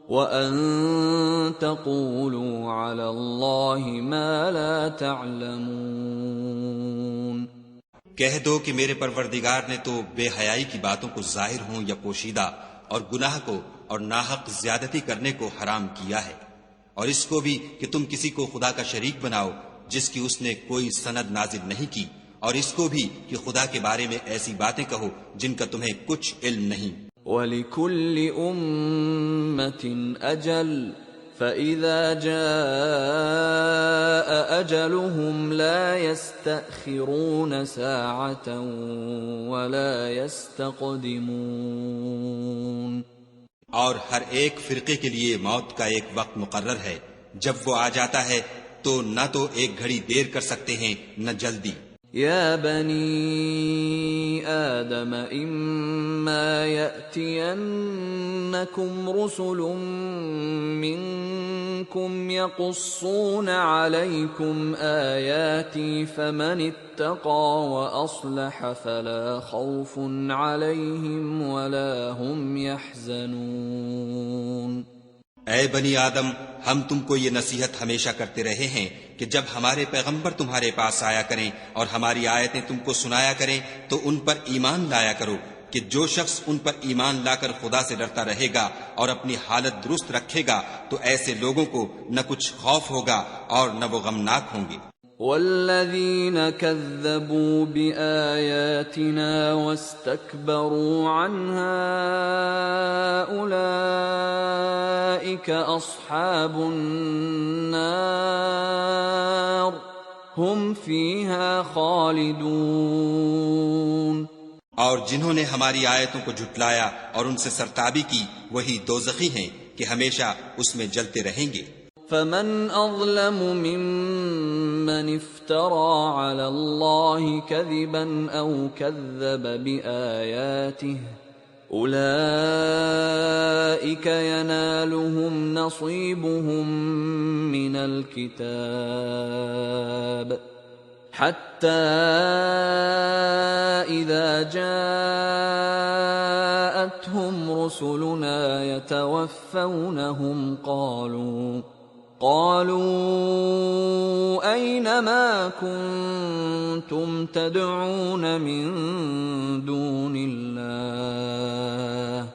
وَأَن تَقُولُوا عَلَى اللَّهِ مَا لَا تَعْلَمُونَ۔ کہہ دو کہ میرے پروردگار نے تو بے حیائی کی باتوں کو ظاہر ہوں یا پوشیدہ اور گناہ کو اور ناحق زیادتی کرنے کو حرام کیا ہے، اور اس کو بھی کہ تم کسی کو خدا کا شریک بناؤ جس کی اس نے کوئی سند نازل نہیں کی، اور اس کو بھی کہ خدا کے بارے میں ایسی باتیں کہو جن کا تمہیں کچھ علم نہیں۔ وَلِكُلِّ أُمَّةٍ أَجَلٌ فَإِذَا جَاءَ أَجَلُهُمْ لَا يَسْتَأْخِرُونَ سَاعَةً وَلَا يَسْتَقْدِمُونَ۔ اور ہر ایک فرقے کے لیے موت کا ایک وقت مقرر ہے، جب وہ آ جاتا ہے تو نہ تو ایک گھڑی دیر کر سکتے ہیں نہ جلدی۔ يا بني آدم إما يأتينكم رسل منكم يقصون عليكم آياتي فمن اتقى وأصلح فلا خوف عليهم ولا هم يحزنون۔ اے بنی آدم، ہم تم کو یہ نصیحت ہمیشہ کرتے رہے ہیں کہ جب ہمارے پیغمبر تمہارے پاس آیا کریں اور ہماری آیتیں تم کو سنایا کریں تو ان پر ایمان لایا کرو کہ جو شخص ان پر ایمان لا کر خدا سے ڈرتا رہے گا اور اپنی حالت درست رکھے گا تو ایسے لوگوں کو نہ کچھ خوف ہوگا اور نہ وہ غمناک ہوں گے۔ والذين كذبوا بآياتنا واستكبروا عنها أولئك أصحاب النار هم فيها خالدون۔ اور جنہوں نے ہماری آیتوں کو جھٹلایا اور ان سے سرتابی کی وہی دوزخی ہیں کہ ہمیشہ اس میں جلتے رہیں گے۔ فمن أظلم ممن افترى على الله كذبا أو كذب بآياته أولئك ينالهم نصيبهم من الكتاب حتى إذا جاءتهم رسلنا يتوفونهم قالوا أين ما كنتم تدعون من دون الله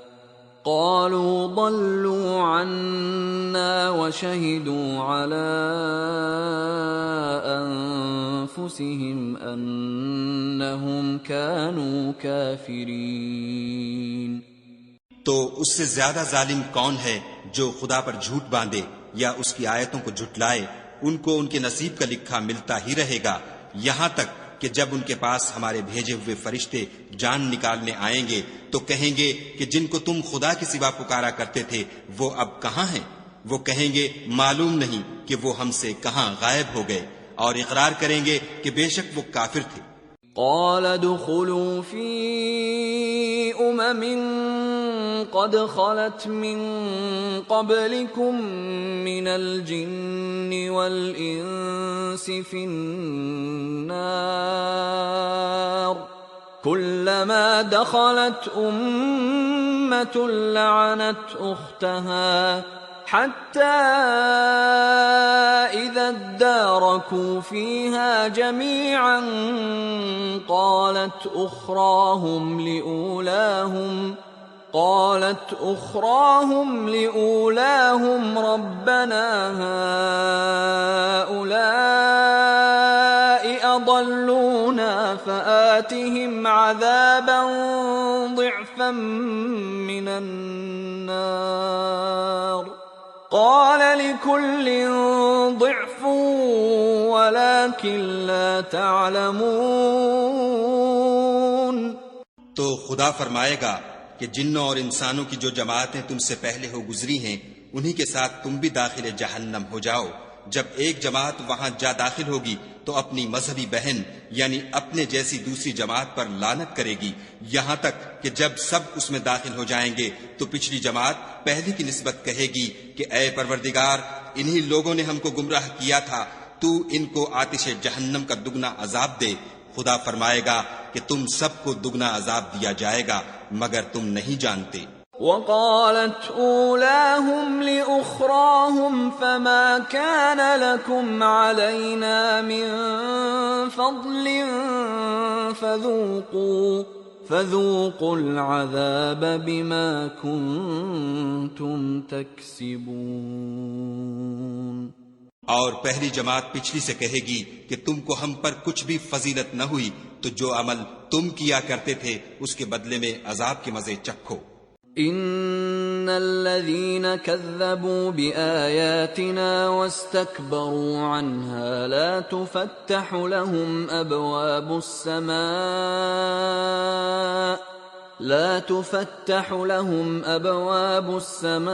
قالوا ضلوا عنا وشهدوا على أنفسهم أنهم كانوا كافرين۔ تو اس سے زیادہ ظالم کون ہے جو خدا پر جھوٹ باندھے یا اس کی آیتوں کو جھٹلائے؟ ان کو ان کے نصیب کا لکھا ملتا ہی رہے گا، یہاں تک کہ جب ان کے پاس ہمارے بھیجے ہوئے فرشتے جان نکالنے آئیں گے تو کہیں گے کہ جن کو تم خدا کے سوا پکارا کرتے تھے وہ اب کہاں ہیں؟ وہ کہیں گے معلوم نہیں کہ وہ ہم سے کہاں غائب ہو گئے، اور اقرار کریں گے کہ بے شک وہ کافر تھے۔ قال ادخلوا في قد خلت من قبلكم من الجن والإنس في النار كلما دخلت أمة لعنت أختها حتى إذا اداركوا فيها جميعا قالت أخراهم لأولاهم ربنا هؤلاء أضلونا فآتهم عذابا ضعفا من النار قال لكل ضعف ولكن لا تعلمون۔ تو خدا فرمائے گا کہ جنوں اور انسانوں کی جو جماعتیں تم سے پہلے ہو گزری ہیں انہی کے ساتھ تم بھی داخل جہنم ہو جاؤ۔ جب ایک جماعت وہاں جا داخل ہوگی تو اپنی مذہبی بہن یعنی اپنے جیسی دوسری جماعت پر لعنت کرے گی، یہاں تک کہ جب سب اس میں داخل ہو جائیں گے تو پچھلی جماعت پہلی کی نسبت کہے گی کہ اے پروردگار، انہی لوگوں نے ہم کو گمراہ کیا تھا، تو ان کو آتش جہنم کا دگنا عذاب دے۔ خدا فرمائے گا کہ تم سب کو دگنا عذاب دیا جائے گا مگر تم نہیں جانتے۔ وقالت أولاهم لأخراهم فما كان لكم علينا من فضل فذوقوا العذاب بما كنتم تكسبون۔ اور پہلی جماعت پچھلی سے کہے گی کہ تم کو ہم پر کچھ بھی فضیلت نہ ہوئی تو جو عمل تم کیا کرتے تھے اس کے بدلے میں عذاب کے مزے چکھو۔ ان الذين كذبوا بآياتنا واستكبروا عنها لا تفتح لهم أبواب السماء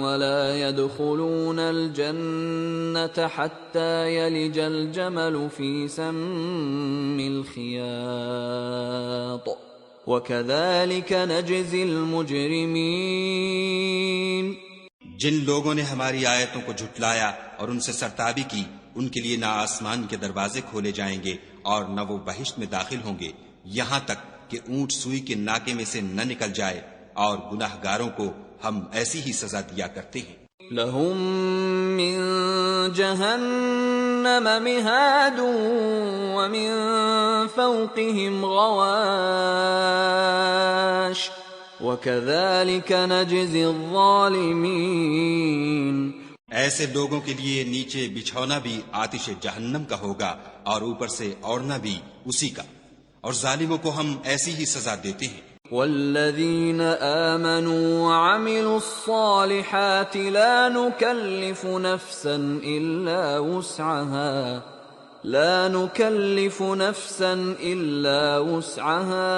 ولا يدخلون الجنة حتى يلج الجمل في سم الخياط وَكَذَلِكَ نَجْزِي الْمُجْرِمِينَ۔ جن لوگوں نے ہماری آیتوں کو جھٹلایا اور ان سے سرتابی کی ان کے لیے نہ آسمان کے دروازے کھولے جائیں گے اور نہ وہ بہشت میں داخل ہوں گے یہاں تک کہ اونٹ سوئی کے ناکے میں سے نہ نکل جائے، اور گناہ گاروں کو ہم ایسی ہی سزا دیا کرتے ہیں۔ لَهُم مِّن جَهَنَّمَ مِهَادٌ وَمِن فَوْقِهِمْ غَوَاشٍ وَكَذَلِكَ نَجْزِي الظَّالِمِينَ۔ ایسے لوگوں کے لیے نیچے بچھونا بھی آتش جہنم کا ہوگا اور اوپر سے اوڑھنا بھی اسی کا، اور ظالموں کو ہم ایسی ہی سزا دیتے ہیں۔ والذین آمنوا وعملوا الصالحات لا نكلف نفسا إلا وسعها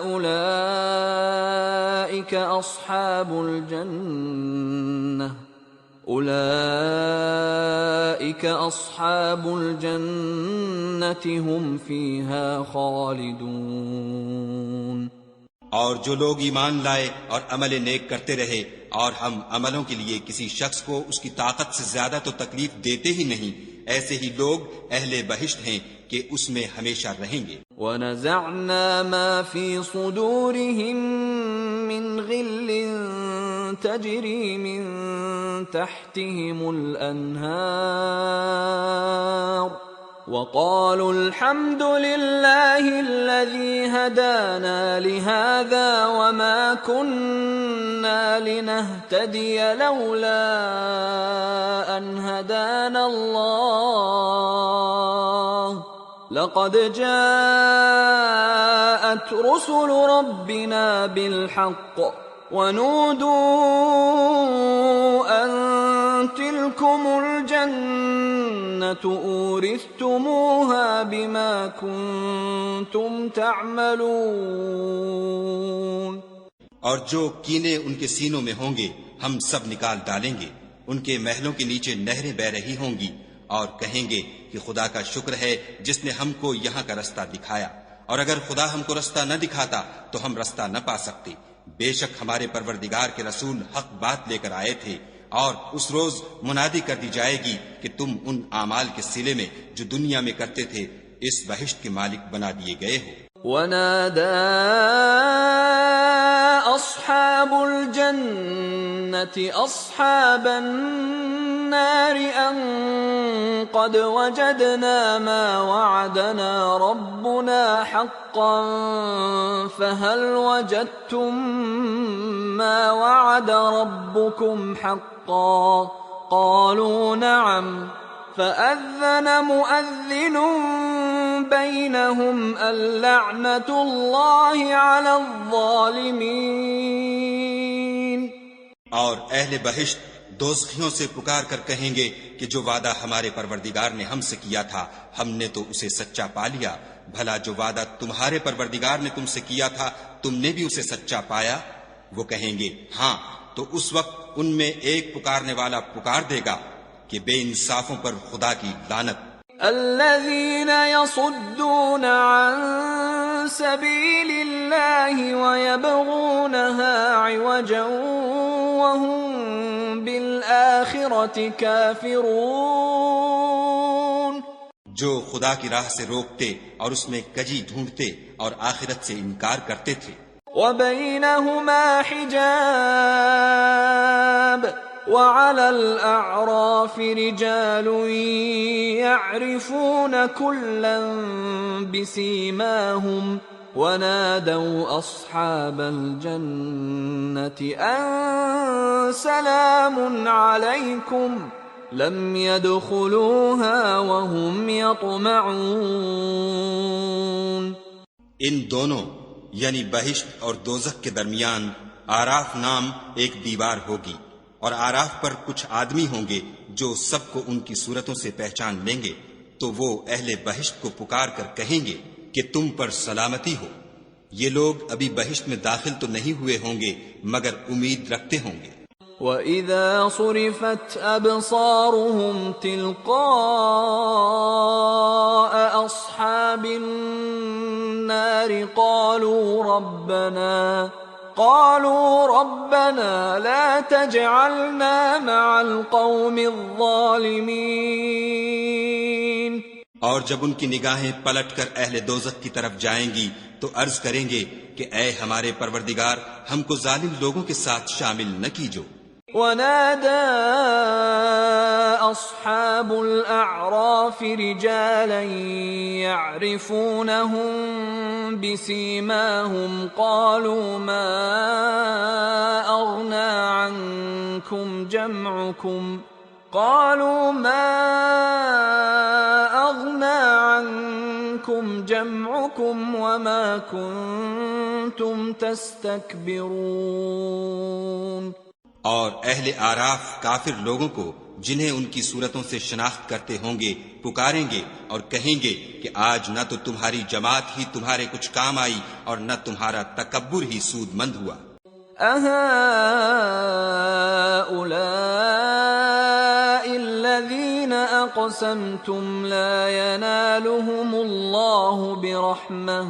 أولئك أصحاب الجنة هم فيها خالدون۔ اور جو لوگ ایمان لائے اور عمل نیک کرتے رہے اور ہم عملوں کے لیے کسی شخص کو اس کی طاقت سے زیادہ تو تکلیف دیتے ہی نہیں، ایسے ہی لوگ اہل بہشت ہیں کہ اس میں ہمیشہ رہیں گے۔ وَنَزَعْنَا مَا فِي صُدُورِهِم مِّن غِلٍّ تَجْرِي مِن تَحْتِهِمُ الْأَنْهَارُ وَقَالُوا الْحَمْدُ لِلَّهِ الَّذِي هَدَانَا لِهَذَا وَمَا كُنَّا لِنَهْتَدِيَ لَوْلَا أَنْ هَدَانَا اللَّهُ لَقَدْ جَاءَتْ رُسُلُ رَبِّنَا بِالْحَقِّ وَنُودُوا أَن تِلْكُمُ الْجَنَّةُ أُورِثْتُمُوهَا بِمَا كُنتُمْ تَعْمَلُونَ۔ اور جو کینے ان کے سینوں میں ہوں گے ہم سب نکال ڈالیں گے، ان کے محلوں کے نیچے نہریں بہ رہی ہوں گی، اور کہیں گے کہ خدا کا شکر ہے جس نے ہم کو یہاں کا رستہ دکھایا، اور اگر خدا ہم کو رستہ نہ دکھاتا تو ہم رستہ نہ پا سکتے۔ بے شک ہمارے پروردگار کے رسول حق بات لے کر آئے تھے، اور اس روز منادی کر دی جائے گی کہ تم ان اعمال کے صلے میں جو دنیا میں کرتے تھے اس بہشت کے مالک بنا دیے گئے ہو۔ وَنَادَى أَصْحَابُ الْجَنَّةِ أَصْحَابَ النَّارِ أَن قَدْ وَجَدْنَا مَا وَعَدَنَا رَبُّنَا حَقًّا فَهَلْ وَجَدتُّم مَّا وَعَدَ رَبُّكُمْ حَقًّا قَالُوا نَعَمْ فَأَذَّنَ مُؤَذِّنٌ بَيْنَهُمْ اللَّعْنَةُ اللَّهِ عَلَى الظَّالِمِينَ۔ اور اہل بہشت دوزخیوں سے پکار کر کہیں گے کہ جو وعدہ ہمارے پروردگار نے ہم سے کیا تھا ہم نے تو اسے سچا پا لیا، بھلا جو وعدہ تمہارے پروردگار نے تم سے کیا تھا تم نے بھی اسے سچا پایا؟ وہ کہیں گے ہاں، تو اس وقت ان میں ایک پکارنے والا پکار دے گا کہ بے انصافوں پر خدا کی لعنت۔ الذين يصدون عن سبيل الله ويبغونها عوجا وهم بالآخرة كافرون۔ جو خدا کی راہ سے روکتے اور اس میں کجی ڈھونڈتے اور آخرت سے انکار کرتے تھے۔ وبينهما حجاب وعلى الأعراف رجال يعرفون كلا بسيماهم ونادوا أصحاب الجنة أن سلام عليكم لم يدخلوها وهم يطمعون. ان دونوں یعنی بہشت اور دوزخ کے درمیان آراف نام ایک دیوار ہوگی، اور آراف پر کچھ آدمی ہوں گے جو سب کو ان کی صورتوں سے پہچان لیں گے، تو وہ اہل بہشت کو پکار کر کہیں گے کہ تم پر سلامتی ہو. یہ لوگ ابھی بہشت میں داخل تو نہیں ہوئے ہوں گے مگر امید رکھتے ہوں گے. وَإِذَا صُرِفَتْ أَبْصَارُهُمْ تِلْقَاءَ أَصْحَابِ النَّارِ قَالُوا رَبَّنَا لَا تَجْعَلْنَا مَعَ الْقَوْمِ الظَّالِمِينَ. اور جب ان کی نگاہیں پلٹ کر اہل دوزخ کی طرف جائیں گی تو عرض کریں گے کہ اے ہمارے پروردگار، ہم کو ظالم لوگوں کے ساتھ شامل نہ کیجو. وَنَادَى أَصْحَابُ الْأَعْرَافِ رِجَالًا يَعْرِفُونَهُم بِسِيمَاهُمْ قَالُوا مَا أَغْنَى عَنكُمْ جَمْعُكُمْ وَمَا كُنتُمْ تَسْتَكْبِرُونَ. اور اہل آراف کافر لوگوں کو جنہیں ان کی صورتوں سے شناخت کرتے ہوں گے پکاریں گے اور کہیں گے کہ آج نہ تو تمہاری جماعت ہی تمہارے کچھ کام آئی اور نہ تمہارا تکبر ہی سود مند ہوا. أَهَٰؤُلَاءِ الَّذِينَ أَقْسَمْتُمْ لَا يَنَالُهُمُ اللَّهُ بِرَحْمَةٍ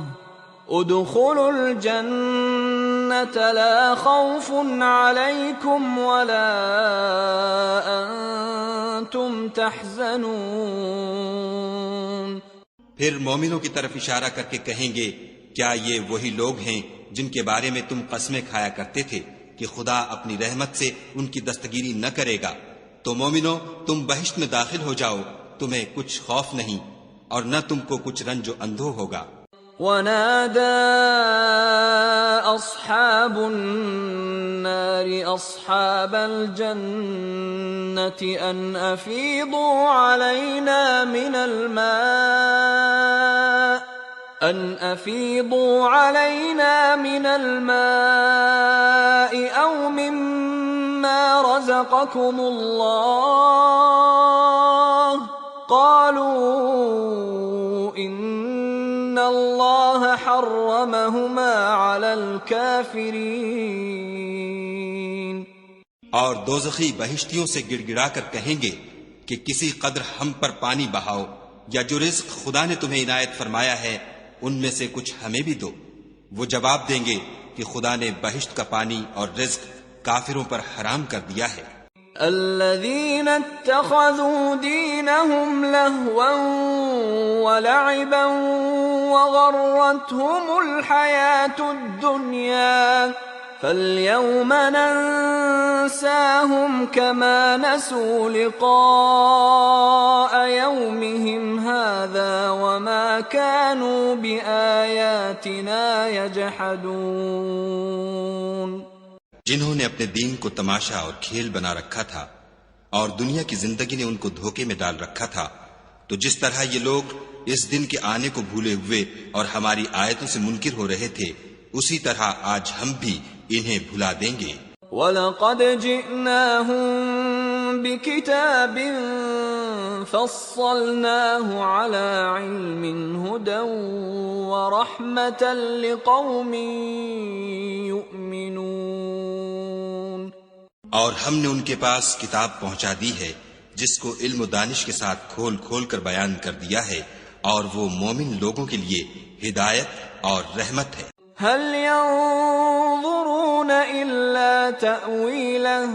ادخلوا الجنة لا خوف عليكم ولا أنتم تحزنون. پھر مومنوں کی طرف اشارہ کر کے کہیں گے کیا یہ وہی لوگ ہیں جن کے بارے میں تم قسمیں کھایا کرتے تھے کہ خدا اپنی رحمت سے ان کی دستگیری نہ کرے گا؟ تو مومنوں تم بہشت میں داخل ہو جاؤ، تمہیں کچھ خوف نہیں اور نہ تم کو کچھ رنج و اندوہ ہوگا. وَنَادَى أَصْحَابُ النَّارِ أَصْحَابَ الْجَنَّةِ أَنْ أَفِيضُوا عَلَيْنَا مِنَ الْمَاءِ أَوْ مِمَّا رَزَقَكُمُ اللَّهُ قَالُوا إِنَّ اللَّهَ حَرَّمَهُمَا عَلَى الْكَافِرِينَ. اور دوزخی بہشتیوں سے گڑ گڑا کر کہیں گے کہ کسی قدر ہم پر پانی بہاؤ، یا جو رزق خدا نے تمہیں عنایت فرمایا ہے ان میں سے کچھ ہمیں بھی دو. وہ جواب دیں گے کہ خدا نے بہشت کا پانی اور رزق کافروں پر حرام کر دیا ہے. الذين اتخذوا دينهم لهوا ولعبا وغرتهم الحياة الدنيا فاليوم ننساهم كما نسوا لقاء يومهم هذا وما كانوا بآياتنا يجحدون. جنہوں نے اپنے دین کو تماشا اور کھیل بنا رکھا تھا اور دنیا کی زندگی نے ان کو دھوکے میں ڈال رکھا تھا، تو جس طرح یہ لوگ اس دن کے آنے کو بھولے ہوئے اور ہماری آیتوں سے منکر ہو رہے تھے، اسی طرح آج ہم بھی انہیں بھلا دیں گے. وَلَقَدْ جِئْنَاهُمْ بِكِتَابٍ فَصَّلْنَاهُ عَلَى عِلْمٍ هُدًى وَرَحْمَةً لِقَوْمٍ يُؤْمِنُونَ. اور ہم نے ان کے پاس کتاب پہنچا دی ہے جس کو علم و دانش کے ساتھ کھول کھول کر بیان کر دیا ہے، اور وہ مومن لوگوں کے لیے ہدایت اور رحمت ہے. هل ينظرون إلا تأويله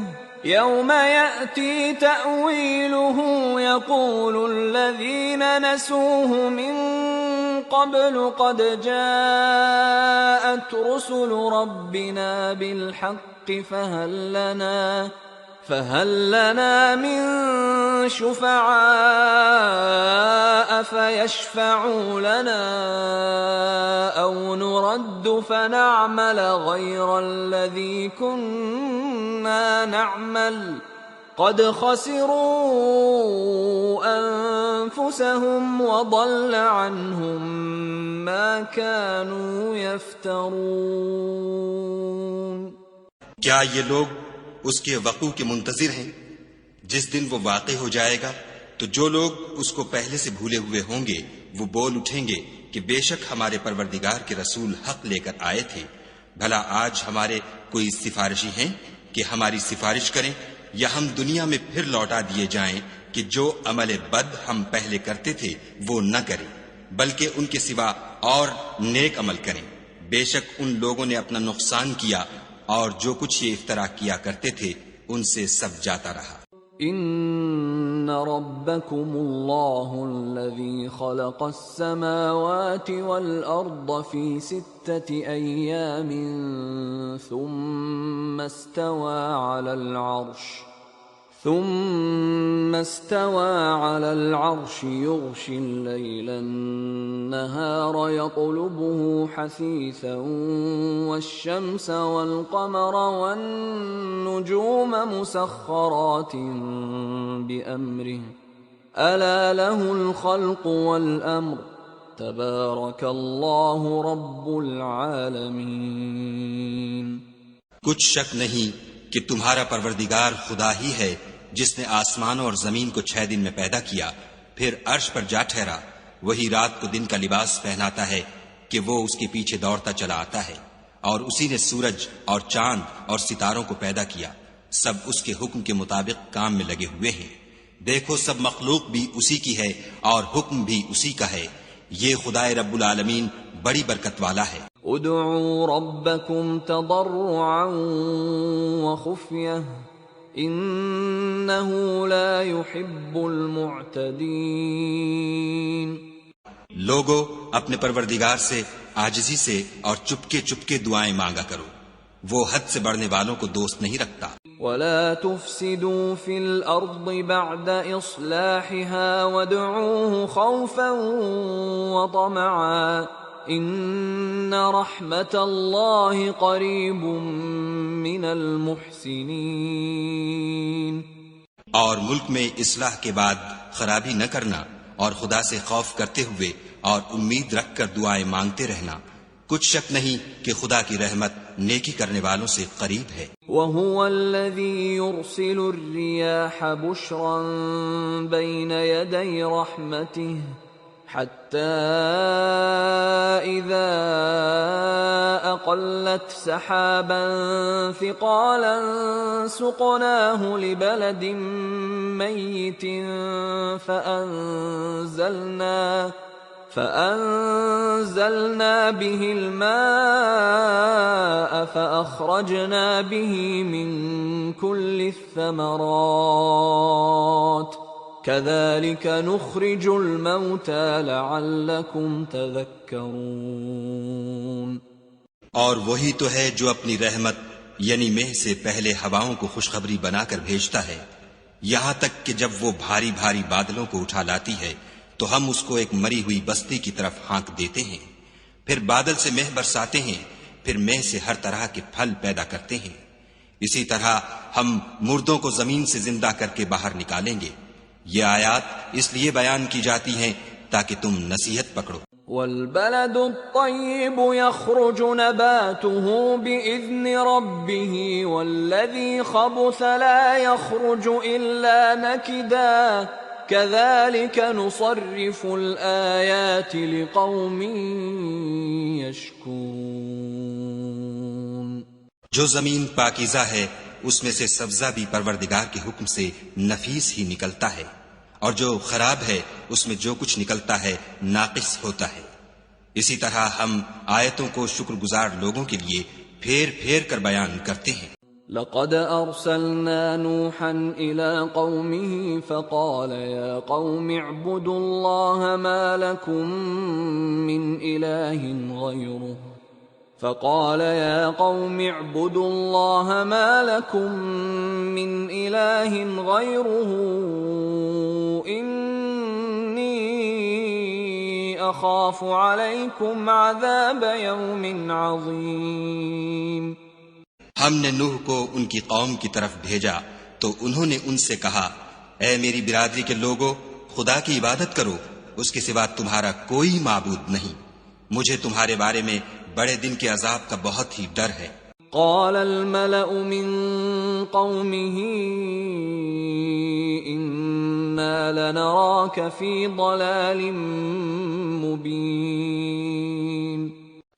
يوم يأتي تأويله يقول الذين نسوه من قبل قد جاءت رسل ربنا بالحق فهل لنا من شفعاء فيشفعوا لنا أو نرد فنعمل غير الذي كنا نعمل قد خسروا أنفسهم وضل عنهم ما كانوا يفترون. کیا یہ لوگ اس کے وقوع کے منتظر ہیں؟ جس دن وہ واقع ہو جائے گا تو جو لوگ اس کو پہلے سے بھولے ہوئے ہوں گے وہ بول اٹھیں گے کہ بے شک ہمارے پروردگار کے رسول حق لے کر آئے تھے. بھلا آج ہمارے کوئی سفارشی ہیں کہ ہماری سفارش کریں، یا ہم دنیا میں پھر لوٹا دیے جائیں کہ جو عمل بد ہم پہلے کرتے تھے وہ نہ کریں بلکہ ان کے سوا اور نیک عمل کریں. بے شک ان لوگوں نے اپنا نقصان کیا اور جو کچھ یہ افترا کیا کرتے تھے ان سے سب جاتا رہا. ان ربکم اللہ الذی خلق السماوات والارض فی 6 ایام ثم استوى على العرش يغشي الليل النهار يطلبه حثيثا والشمس والقمر والنجوم مسخرات بأمره ألا له الخلق والأمر تبارك الله رب العالمين. کچھ شک نہیں کہ تمہارا پروردگار خدا ہی ہے جس نے آسمانوں اور زمین کو 6 دن میں پیدا کیا، پھر عرش پر جا ٹھہرا. وہی رات کو دن کا لباس پہناتا ہے کہ وہ اس کے پیچھے دوڑتا چلا آتا ہے، اور اسی نے سورج اور چاند اور ستاروں کو پیدا کیا. سب اس کے حکم کے مطابق کام میں لگے ہوئے ہیں. دیکھو سب مخلوق بھی اسی کی ہے اور حکم بھی اسی کا ہے. یہ خدائے رب العالمین بڑی برکت والا ہے. ادعوا ربکم تضرعا وخفیہ انه لا يحب المعتدین. لوگو اپنے پروردگار سے عاجزی سے اور چپکے چپکے دعائیں مانگا کرو، وہ حد سے بڑھنے والوں کو دوست نہیں رکھتا. ولا تفسدوا في الارض بعد اصلاحها وادعوه خوفا وطمعا ان رحمت اللہ قریب من المحسنین. اور ملک میں اصلاح کے بعد خرابی نہ کرنا اور خدا سے خوف کرتے ہوئے اور امید رکھ کر دعائیں مانگتے رہنا. کچھ شک نہیں کہ خدا کی رحمت نیکی کرنے والوں سے قریب ہے. وَهُوَ الَّذِي يُرْسِلُ الرِّيَاحَ بُشْرًا بَيْنَ يَدَيْ رَحْمَتِهِ حتى إذا أقلت سحابا ثقالا سقناه لبلد ميت فأنزلنا به الماء فأخرجنا به من كل الثمرات كذلك نخرج الموتى لعلكم تذكرون. اور وہی تو ہے جو اپنی رحمت یعنی مہ سے پہلے ہواؤں کو خوشخبری بنا کر بھیجتا ہے، یہاں تک کہ جب وہ بھاری بھاری بادلوں کو اٹھا لاتی ہے تو ہم اس کو ایک مری ہوئی بستی کی طرف ہانک دیتے ہیں. پھر بادل سے مہ برساتے ہیں، پھر مہ سے ہر طرح کے پھل پیدا کرتے ہیں. اسی طرح ہم مردوں کو زمین سے زندہ کر کے باہر نکالیں گے. یہ آیات اس لیے بیان کی جاتی ہیں تاکہ تم نصیحت پکڑو. والبلد الطيب يخرج نباته بإذن ربه والذي خبث لا يخرج إلا نكدا كذلك نصرف الآيات لقوم يشكرون. جو زمین پاکیزہ ہے اس میں سے سبزہ بھی پروردگار کے حکم سے نفیس ہی نکلتا ہے، اور جو خراب ہے اس میں جو کچھ نکلتا ہے ناقص ہوتا ہے. اسی طرح ہم آیتوں کو شکر گزار لوگوں کے لیے پھیر پھیر کر بیان کرتے ہیں. لقد ارسلنا نوحا الى قومه فقال يا قوم اعبدوا الله ما لكم من اله غيره فقال يا قوم اعبدوا الله ما لكم من إله غيره إني أخاف عليكم عذاب يوم عظيم۔ ہم نے نوح کو ان کی قوم کی طرف بھیجا تو انہوں نے ان سے کہا، اے میری برادری کے لوگو، خدا کی عبادت کرو، اس کے سوا تمہارا کوئی معبود نہیں، مجھے تمہارے بارے میں بڑے دن کے عذاب کا بہت ہی ڈر ہے۔ قال الملأ من قومه إنا لنراك في ضلال مبين۔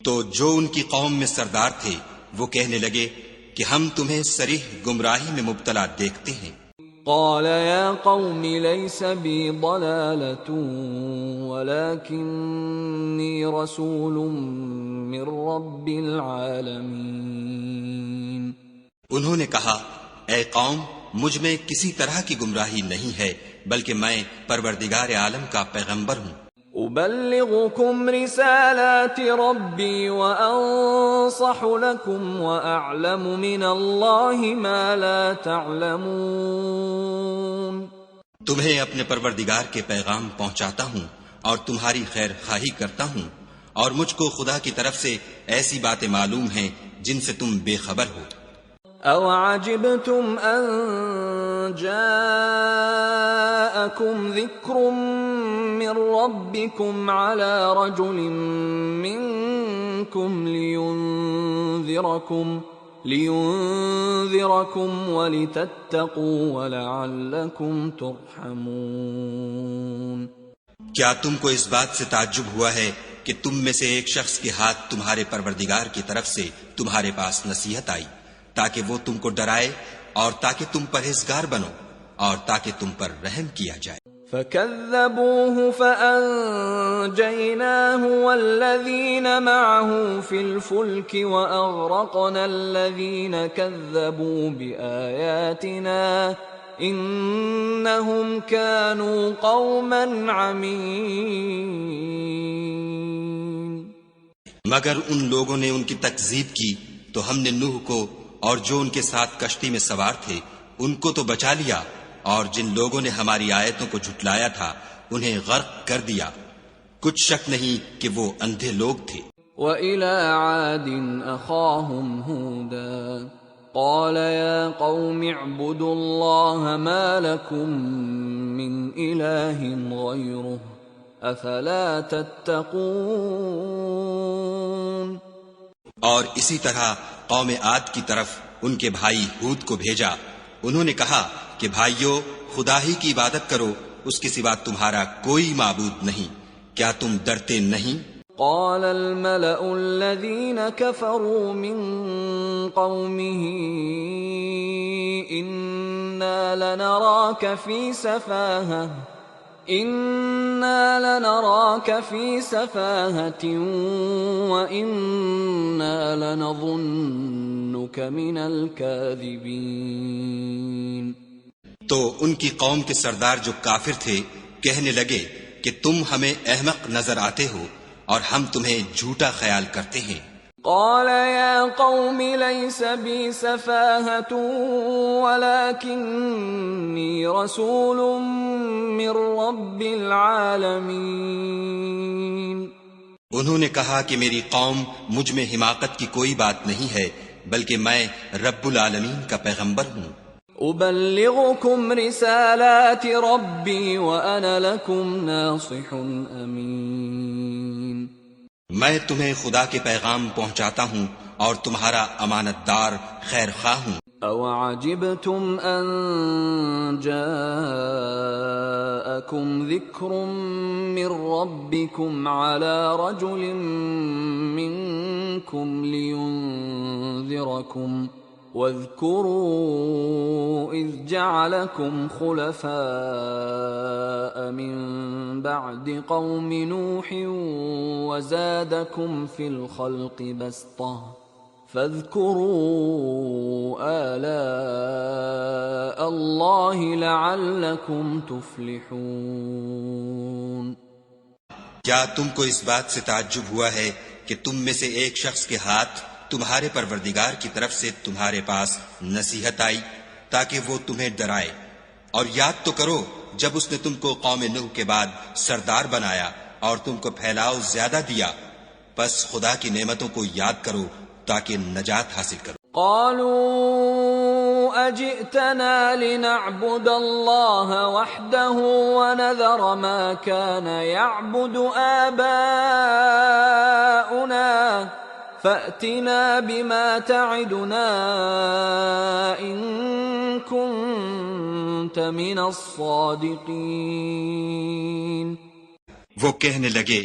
تو جو ان کی قوم میں سردار تھے وہ کہنے لگے کہ ہم تمہیں صریح گمراہی میں مبتلا دیکھتے ہیں۔ قال يا قوم ليس بي ضلالة ولكني رسول من رب العالمين۔ انہوں نے کہا، اے قوم، مجھ میں کسی طرح کی گمراہی نہیں ہے، بلکہ میں پروردگار عالم کا پیغمبر ہوں۔ أبلغكم رسالات ربي وأنصح لكم وأعلم من الله ما لا تعلمون۔ تمہیں اپنے پروردگار کے پیغام پہنچاتا ہوں اور تمہاری خیر خواہی کرتا ہوں، اور مجھ کو خدا کی طرف سے ایسی باتیں معلوم ہیں جن سے تم بے خبر ہو۔ أَوَعَجِبْتُمْ أَن جَاءَكُمْ ذِكْرٌ مِّن رَّبِّكُمْ عَلَى رَجُلٍ مِّنكُمْ لِيُنذِرَكُمْ وَلِتَتَّقُوا وَلَعَلَّكُمْ تُرْحَمُونَ۔ کیا تم کو اس بات سے تعجب ہوا ہے کہ تم میں سے ایک شخص کے ہاتھ تمہارے پروردگار کی طرف سے تمہارے پاس نصیحت آئی تاکہ وہ تم کو ڈرائے اور تاکہ تم پرہیزگار بنو اور تاکہ تم پر رحم کیا جائے۔ فَكَذَّبُوهُ فَأَنجَيْنَاهُ وَالَّذِينَ مَعَهُ فِي الْفُلْكِ وَأَغْرَقْنَا الَّذِينَ كَذَّبُوا بِآيَاتِنَا إِنَّهُمْ كَانُوا قَوْمًا عَمِينَ۔ مگر ان لوگوں نے ان کی تکذیب کی تو ہم نے نوح کو اور جو ان کے ساتھ کشتی میں سوار تھے ان کو تو بچا لیا، اور جن لوگوں نے ہماری آیتوں کو جھٹلایا تھا انہیں غرق کر دیا، کچھ شک نہیں کہ وہ اندھے لوگ تھے۔ وَإِلَىٰ عَادٍ أَخَاهُمْ هُودًا قَالَ يَا قَوْمِ اعْبُدُوا اللَّهَ مَا لَكُم مِّنْ إِلَٰهٍ غَيْرُهُ أَفَلَا تَتَّقُونَ۔ اور اسی طرح قوم عاد کی طرف ان کے بھائی ہود کو بھیجا، انہوں نے کہا کہ بھائیو، خدا ہی کی عبادت کرو، اس کے سوا تمہارا کوئی معبود نہیں، کیا تم ڈرتے نہیں؟ قال الملأ الذين كفروا من قومه إنا لنراك في سفاهة وإنا لنظنك من الكاذبين۔ تو ان کی قوم کے سردار جو کافر تھے کہنے لگے کہ تم ہمیں احمق نظر آتے ہو اور ہم تمہیں جھوٹا خیال کرتے ہیں۔ قال يا قوم ليس بي سفاهة ولكني رسول من رب العالمين۔ انہوں نے کہا کہ میری قوم مجھ میں حماقت کی کوئی بات نہیں ہے، بلکہ میں رب العالمین کا پیغمبر ہوں۔ أبلغكم رسالات ربي وأنا لكم ناصح أمين۔ میں تمہیں خدا کے پیغام پہنچاتا ہوں اور تمہارا امانت دار خیر خواہ ہوں۔ أَوَعَجِبْتُمْ أَن جَاءَكُمْ ذِكْرٌ مِّن رَّبِّكُمْ عَلَى رَجُلٍ مِّنكُمْ لِيُنذِرَكُمْ وَاذْكُرُوا إِذْ جَعَلَكُمْ خُلَفَاءَ مِن بَعْدِ قَوْمِ نُوحٍ وَزَادَكُمْ فِي الْخَلْقِ بَسْطَةً فَاذْكُرُوا آلَاءَ اللَّهِ لَعَلَّكُمْ تُفْلِحُونَ۔ کیا تم کو اس بات سے تعجب ہوا ہے کہ تم میں سے ایک شخص کے ہاتھ تمہارے پروردگار کی طرف سے تمہارے پاس نصیحت آئی تاکہ وہ تمہیں ڈرائے، اور یاد تو کرو جب اس نے تم کو قوم نوح کے بعد سردار بنایا اور تم کو پھیلاؤ زیادہ دیا، پس خدا کی نعمتوں کو یاد کرو تاکہ نجات حاصل کرو۔ قالوا اجئتنا لنعبد الله وحده ونذر ما كان يعبد آباؤنا فأتنا بما تعدنا إن كنت من الصادقين۔ وہ کہنے لگے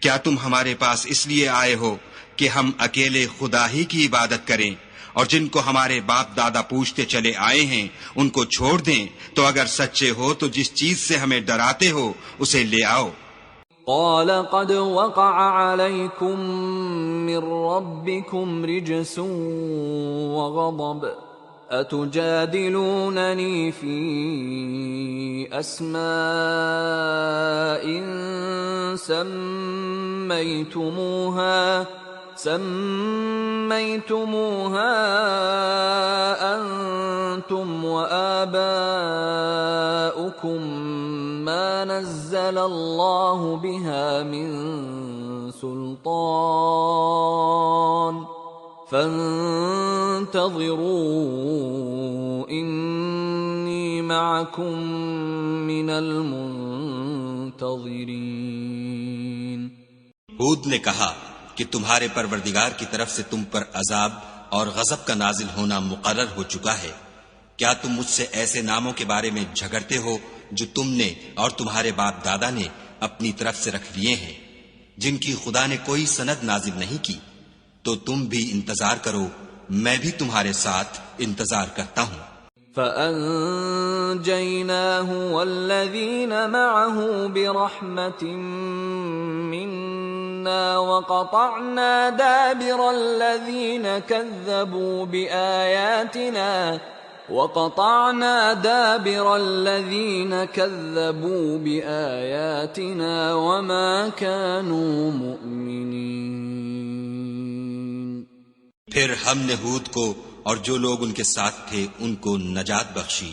کیا تم ہمارے پاس اس لیے آئے ہو کہ ہم اکیلے خدا ہی کی عبادت کریں اور جن کو ہمارے باپ دادا پوچھتے چلے آئے ہیں ان کو چھوڑ دیں؟ تو اگر سچے ہو تو جس چیز سے ہمیں ڈراتے ہو اسے لے آؤ۔ قال قد وقع عليكم من ربكم رجس وغضب أتجادلونني في أسماء سميتموها أنتم وآباؤكم ما نزل الله بها من سلطان فانتظروا إني معكم من المنتظرين۔ ہود نے کہا کہ تمہارے پروردگار کی طرف سے تم پر عذاب اور غضب کا نازل ہونا مقرر ہو چکا ہے، کیا تم مجھ سے ایسے ناموں کے بارے میں جھگڑتے ہو جو تم نے اور تمہارے باپ دادا نے اپنی طرف سے رکھ لیے ہیں، جن کی خدا نے کوئی سند نازل نہیں کی؟ تو تم بھی انتظار کرو، میں بھی تمہارے ساتھ انتظار کرتا ہوں۔ فَأَنجَيْنَاهُ وَالَّذِينَ مَعَهُ بِرَحْمَةٍ مِّنَّا وَقَطَعْنَا دَابِرَ الَّذِينَ كَذَّبُوا بِآيَاتِنَا وَمَا كَانُوا مُؤْمِنِينَ۔ پھر ہم نے ہود کو اور جو لوگ ان کے ساتھ تھے ان کو نجات بخشی،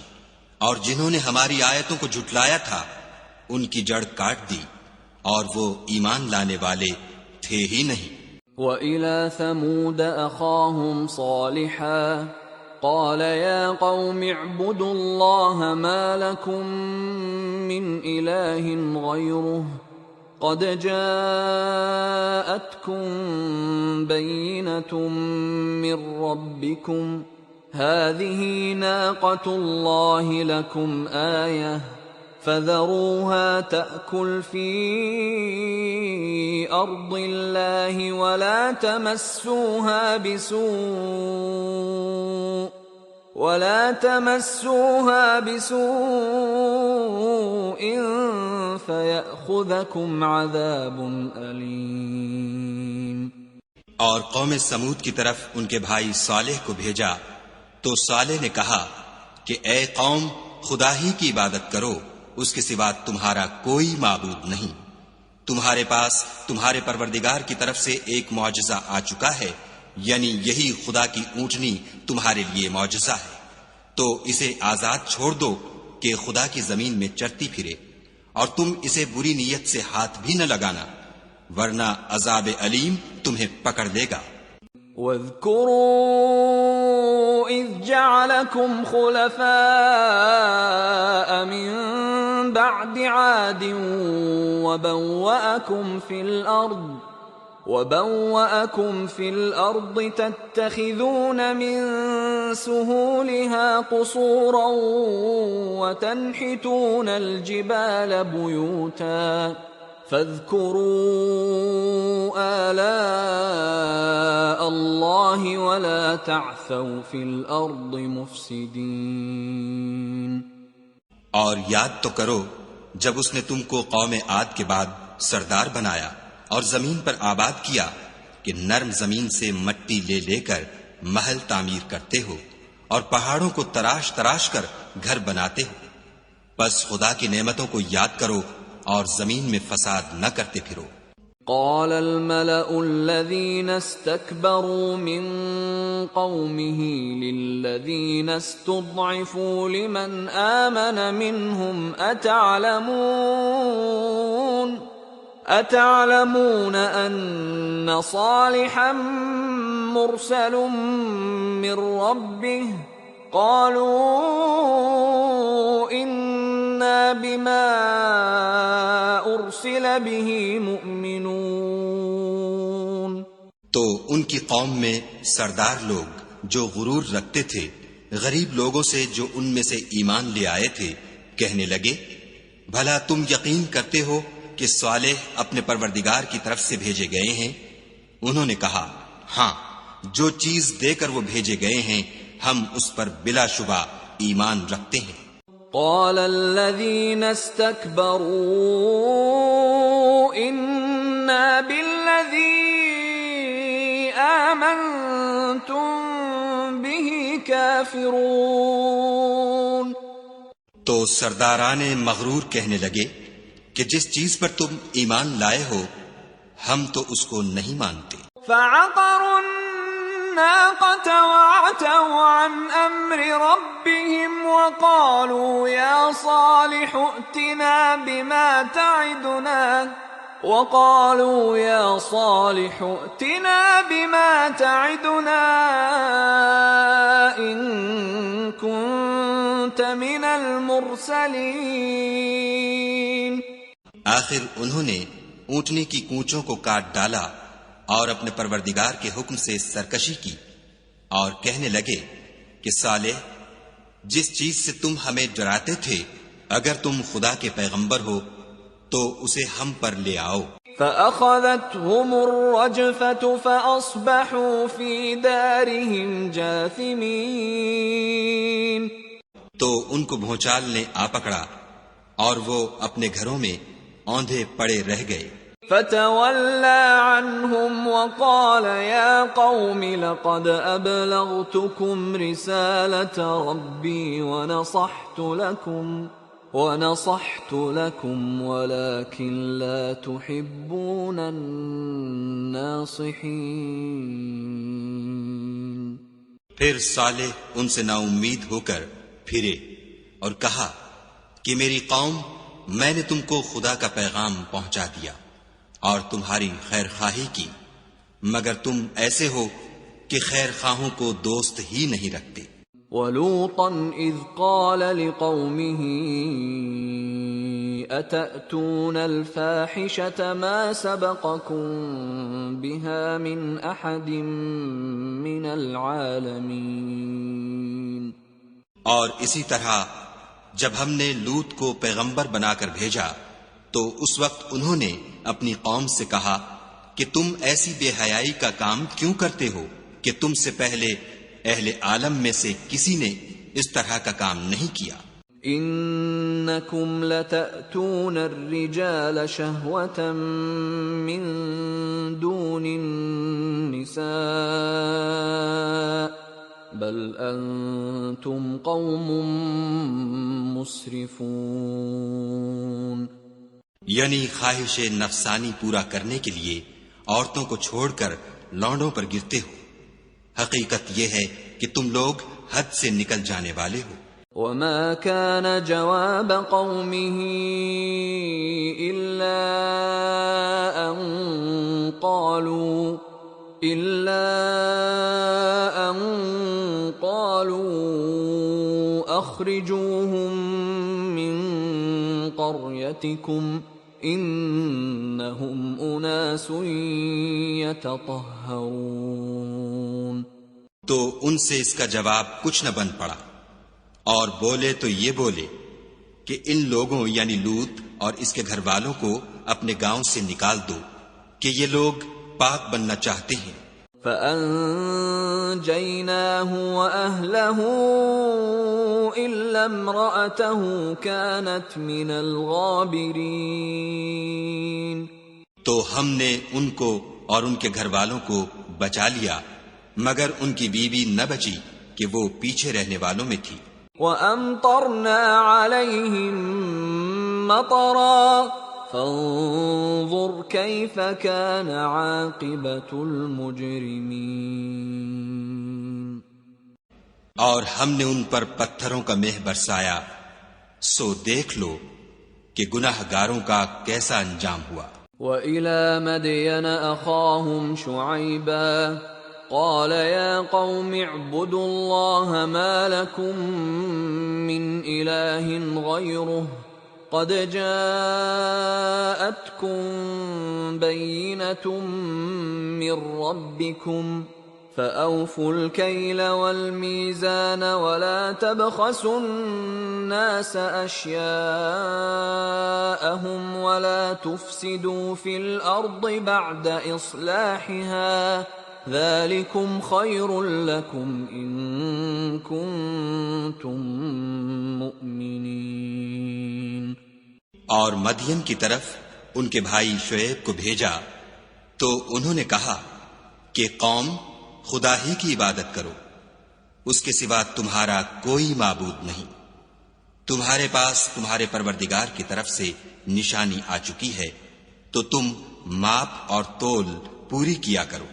اور جنہوں نے ہماری آیتوں کو جھٹلایا تھا ان کی جڑ کاٹ دی، اور وہ ایمان لانے والے تھے ہی نہیں۔ وَإِلَى ثَمُودَ أَخَاهُمْ صَالِحًا قَالَ يَا قَوْمِ اعْبُدُوا اللَّهَ مَا لَكُمْ مِنْ إِلَٰهٍ غَيْرُهُ قَدْ جَاءَتْكُمْ بَيِّنَةٌ مِّن رَّبِّكُمْ هَٰذِهِ نَاقَةُ اللَّهِ لَكُمْ آيَةً فَذَرُوهَا تَأْكُلْ فِي أَرْضِ اللَّهِ وَلَا تَمَسُّوهَا بِسُوءٍ فَيَأْخُذَكُمْ عَذَابٌ أَلِيمٌ۔ اور قوم سمود کی طرف ان کے بھائی صالح کو بھیجا تو صالح نے کہا کہ اے قوم، خدا ہی کی عبادت کرو، اس کے سوا تمہارا کوئی معبود نہیں۔ تمہارے پاس تمہارے پروردگار کی طرف سے ایک معجزہ آ چکا ہے، یعنی یہی خدا کی اونٹنی تمہارے لیے معجزہ ہے، تو اسے آزاد چھوڑ دو کہ خدا کی زمین میں چرتی پھرے، اور تم اسے بری نیت سے ہاتھ بھی نہ لگانا، ورنہ عذاب علیم تمہیں پکڑ لے گا۔ وَاذْكُرُوا إِذْ جَعَلَكُمْ خُلَفَاءَ مِن بَعْدِ عَادٍ وَبَوَّأَكُمْ فِي الْأَرْضِ تَتَّخِذُونَ مِن سُهُولِهَا قُصُورًا وَتَنْحِتُونَ الْجِبَالَ بُيُوتًا فَاذْكُرُوا آلَاءَ اللَّهِ وَلَا تَعْثَوْا فِي الْأَرْضِ مُفْسِدِينَ۔ اور یاد تو کرو جب اس نے تم کو قوم عاد کے بعد سردار بنایا اور زمین پر آباد کیا کہ نرم زمین سے مٹی لے لے کر محل تعمیر کرتے ہو اور پہاڑوں کو تراش تراش کر گھر بناتے ہو، بس خدا کی نعمتوں کو یاد کرو اور زمین میں فساد نہ کرتے پھرو۔ قال الملأ الذين استكبروا من قومه للذين استضعفوا لمن آمن منهم أتعلمون أن صالحا مرسل من ربه قالوا إنا بما أرسل به مؤمنون. تو ان کی قوم میں سردار لوگ جو غرور رکھتے تھے غریب لوگوں سے جو ان میں سے ایمان لے آئے تھے کہنے لگے بھلا تم یقین کرتے ہو کہ صالح اپنے پروردگار کی طرف سے بھیجے گئے ہیں؟ انہوں نے کہا ہاں، جو چیز دے کر وہ بھیجے گئے ہیں ہم اس پر بلا شبہ ایمان رکھتے ہیں. قال الذين استكبروا إنا بالذي آمنتم به كافرون. تو سرداران مغرور کہنے لگے کہ جس چیز پر تم ایمان لائے ہو ہم تو اس کو نہیں مانتے. فعقروا الناقة وعتوا عن أمر ربهم وقالوا يا صالح ائتنا بما تعدنا إن كنت من المرسلين. آخر انہوں نے اونٹنی کی کونچوں کو کاٹ ڈالا اور اپنے پروردگار کے حکم سے سرکشی کی اور کہنے لگے کہ صالح جس چیز سے تم ہمیں ڈراتے تھے اگر تم خدا کے پیغمبر ہو تو اسے ہم پر لے آؤ. فأخذتهم الرجفة فأصبحوا في دارهم جاثمين. تو ان کو بھونچال نے آ پکڑا اور وہ اپنے گھروں میں اوندھے پڑے رہ گئے. فتولى عنهم وقال يا قوم لقد أبلغتكم رسالة ربي ونصحت لكم ولكن لا تحبون الناصحين. پھر صالح ان سے نا امید ہو کر پھرے اور کہا کہ میری قوم میں نے تم کو خدا کا پیغام پہنچا دیا اور تمہاری خیر خواہی کی مگر تم ایسے ہو کہ خیر خواہوں کو دوست ہی نہیں رکھتے. وَلُوطًا إِذْ قَالَ لِقَوْمِهِ أَتَأْتُونَ الْفَاحِشَةَ مَا سَبَقَكُمْ بِهَا مِنْ أَحَدٍ مِّنَ الْعَالَمِينَ. اور اسی طرح جب ہم نے لوط کو پیغمبر بنا کر بھیجا تو اس وقت انہوں نے اپنی قوم سے کہا کہ تم ایسی بے حیائی کا کام کیوں کرتے ہو کہ تم سے پہلے اہل عالم میں سے کسی نے اس طرح کا کام نہیں کیا. انکم لتأتون الرجال شہوة من دون النساء بل انتم قوم مسرفون. یعنی خواہش نفسانی پورا کرنے کے لیے عورتوں کو چھوڑ کر لونڈوں پر گرتے ہو. حقیقت یہ ہے کہ تم لوگ حد سے نکل جانے والے ہو. وما كان جواب قومه إلا أن قالوا أخرجوهم من قريتكم إنهم أناس يتطهرون. تو ان سے اس کا جواب کچھ نہ بن پڑا اور بولے تو یہ بولے کہ ان لوگوں یعنی لوط اور اس کے گھر والوں کو اپنے گاؤں سے نکال دو کہ یہ لوگ پاک بننا چاہتے ہیں. فَأَنجَيْنَاهُ وَأَهْلَهُ إِلَّا امْرَأَتَهُ كَانَتْ مِنَ الْغَابِرِينَ. تو ہم نے ان کو اور ان کے گھر والوں کو بچا لیا مگر ان کی بیوی نہ بچی کہ وہ پیچھے رہنے والوں میں تھی. وَأَمْطَرْنَا عَلَيْهِمْ مَطَرًا فانظر كيف كان عاقبة المجرمين. اور ہم نے ان پر پتھروں کا مہ برسایا، سو دیکھ لو کہ گناہ گاروں کا کیسا انجام ہوا. وَإِلَى مَدْيَنَ أَخَاهُمْ شُعَيْبًا قَالَ يَا قَوْمِ اعْبُدُوا اللَّهَ مَا لَكُمْ مِنْ إِلَٰهٍ غَيْرُهُ قَدْ جَاءَتْكُمْ بَيِّنَةٌ مِّن رَّبِّكُمْ فَأَوْفُوا الْكَيْلَ وَالْمِيزَانَ وَلَا تَبْخَسُوا النَّاسَ أَشْيَاءَهُمْ وَلَا تُفْسِدُوا فِي الْأَرْضِ بَعْدَ إِصْلَاحِهَا ذَلِكُمْ خَيْرٌ لَكُمْ إِن كُنتُم مُّؤْمِنِينَ. اور مدین کی طرف ان کے بھائی شعیب کو بھیجا تو انہوں نے کہا کہ قوم خدا ہی کی عبادت کرو، اس کے سوا تمہارا کوئی معبود نہیں. تمہارے پاس تمہارے پروردگار کی طرف سے نشانی آ چکی ہے، تو تم ماپ اور تول پوری کیا کرو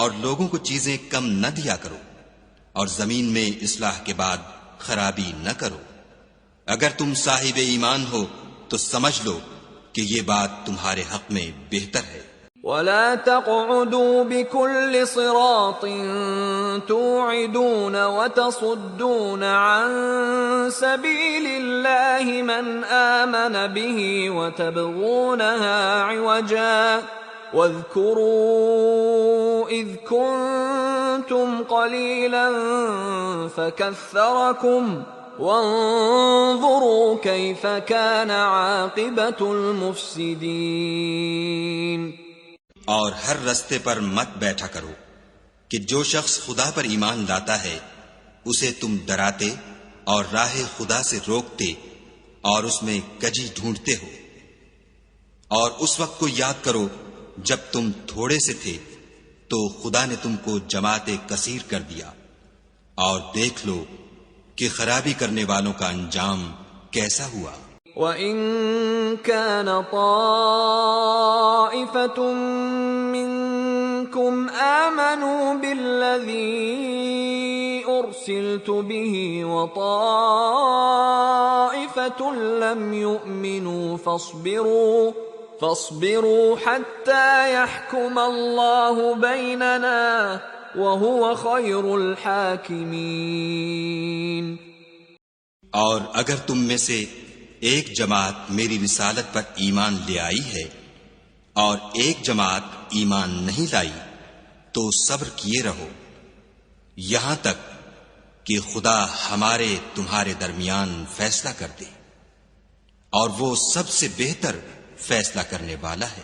اور لوگوں کو چیزیں کم نہ دیا کرو، اور زمین میں اصلاح کے بعد خرابی نہ کرو. اگر تم صاحب ایمان ہو تو سمجھ لو کہ یہ بات تمہارے حق میں بہتر ہے. وَلَا تَقْعُدُوا بِكُلِّ صِرَاطٍ تُوعِدُونَ وَتَصُدُّونَ عَن سَبِيلِ اللَّهِ مَنْ آمَنَ بِهِ وَتَبْغُونَهَا عِوَجًا وَاذْكُرُوا إِذْ كُنتُمْ قَلِيلًا فَكَثَّرَكُمْ وَانظُرُوا كَيْفَ كَانَ عَاقِبَةُ الْمُفْسِدِينَ. اور ہر رستے پر مت بیٹھا کرو کہ جو شخص خدا پر ایمان لاتا ہے اسے تم ڈراتے اور راہ خدا سے روکتے اور اس میں کجی ڈھونڈتے ہو. اور اس وقت کو یاد کرو جب تم تھوڑے سے تھے تو خدا نے تم کو جماعت کثیر کر دیا، اور دیکھ لو کہ خرابی کرنے والوں کا انجام کیسا ہوا. وَإِن كَانَ طَائِفَةٌ مِّنكُمْ آمَنُوا بِالَّذِي أُرْسِلْتُ بِهِ وَطَائِفَةٌ لَّمْ يُؤْمِنُوا فَاصْبِرُوا حَتَّى يَحْكُمَ اللَّهُ بَيْنَنَا وَهُوَ خَيْرُ الْحَاكِمِينَ. اور اگر تم میں سے ایک جماعت میری رسالت پر ایمان لے آئی ہے اور ایک جماعت ایمان نہیں لائی تو صبر کیے رہو یہاں تک کہ خدا ہمارے تمہارے درمیان فیصلہ کر دے، اور وہ سب سے بہتر فیصلہ کرنے والا ہے.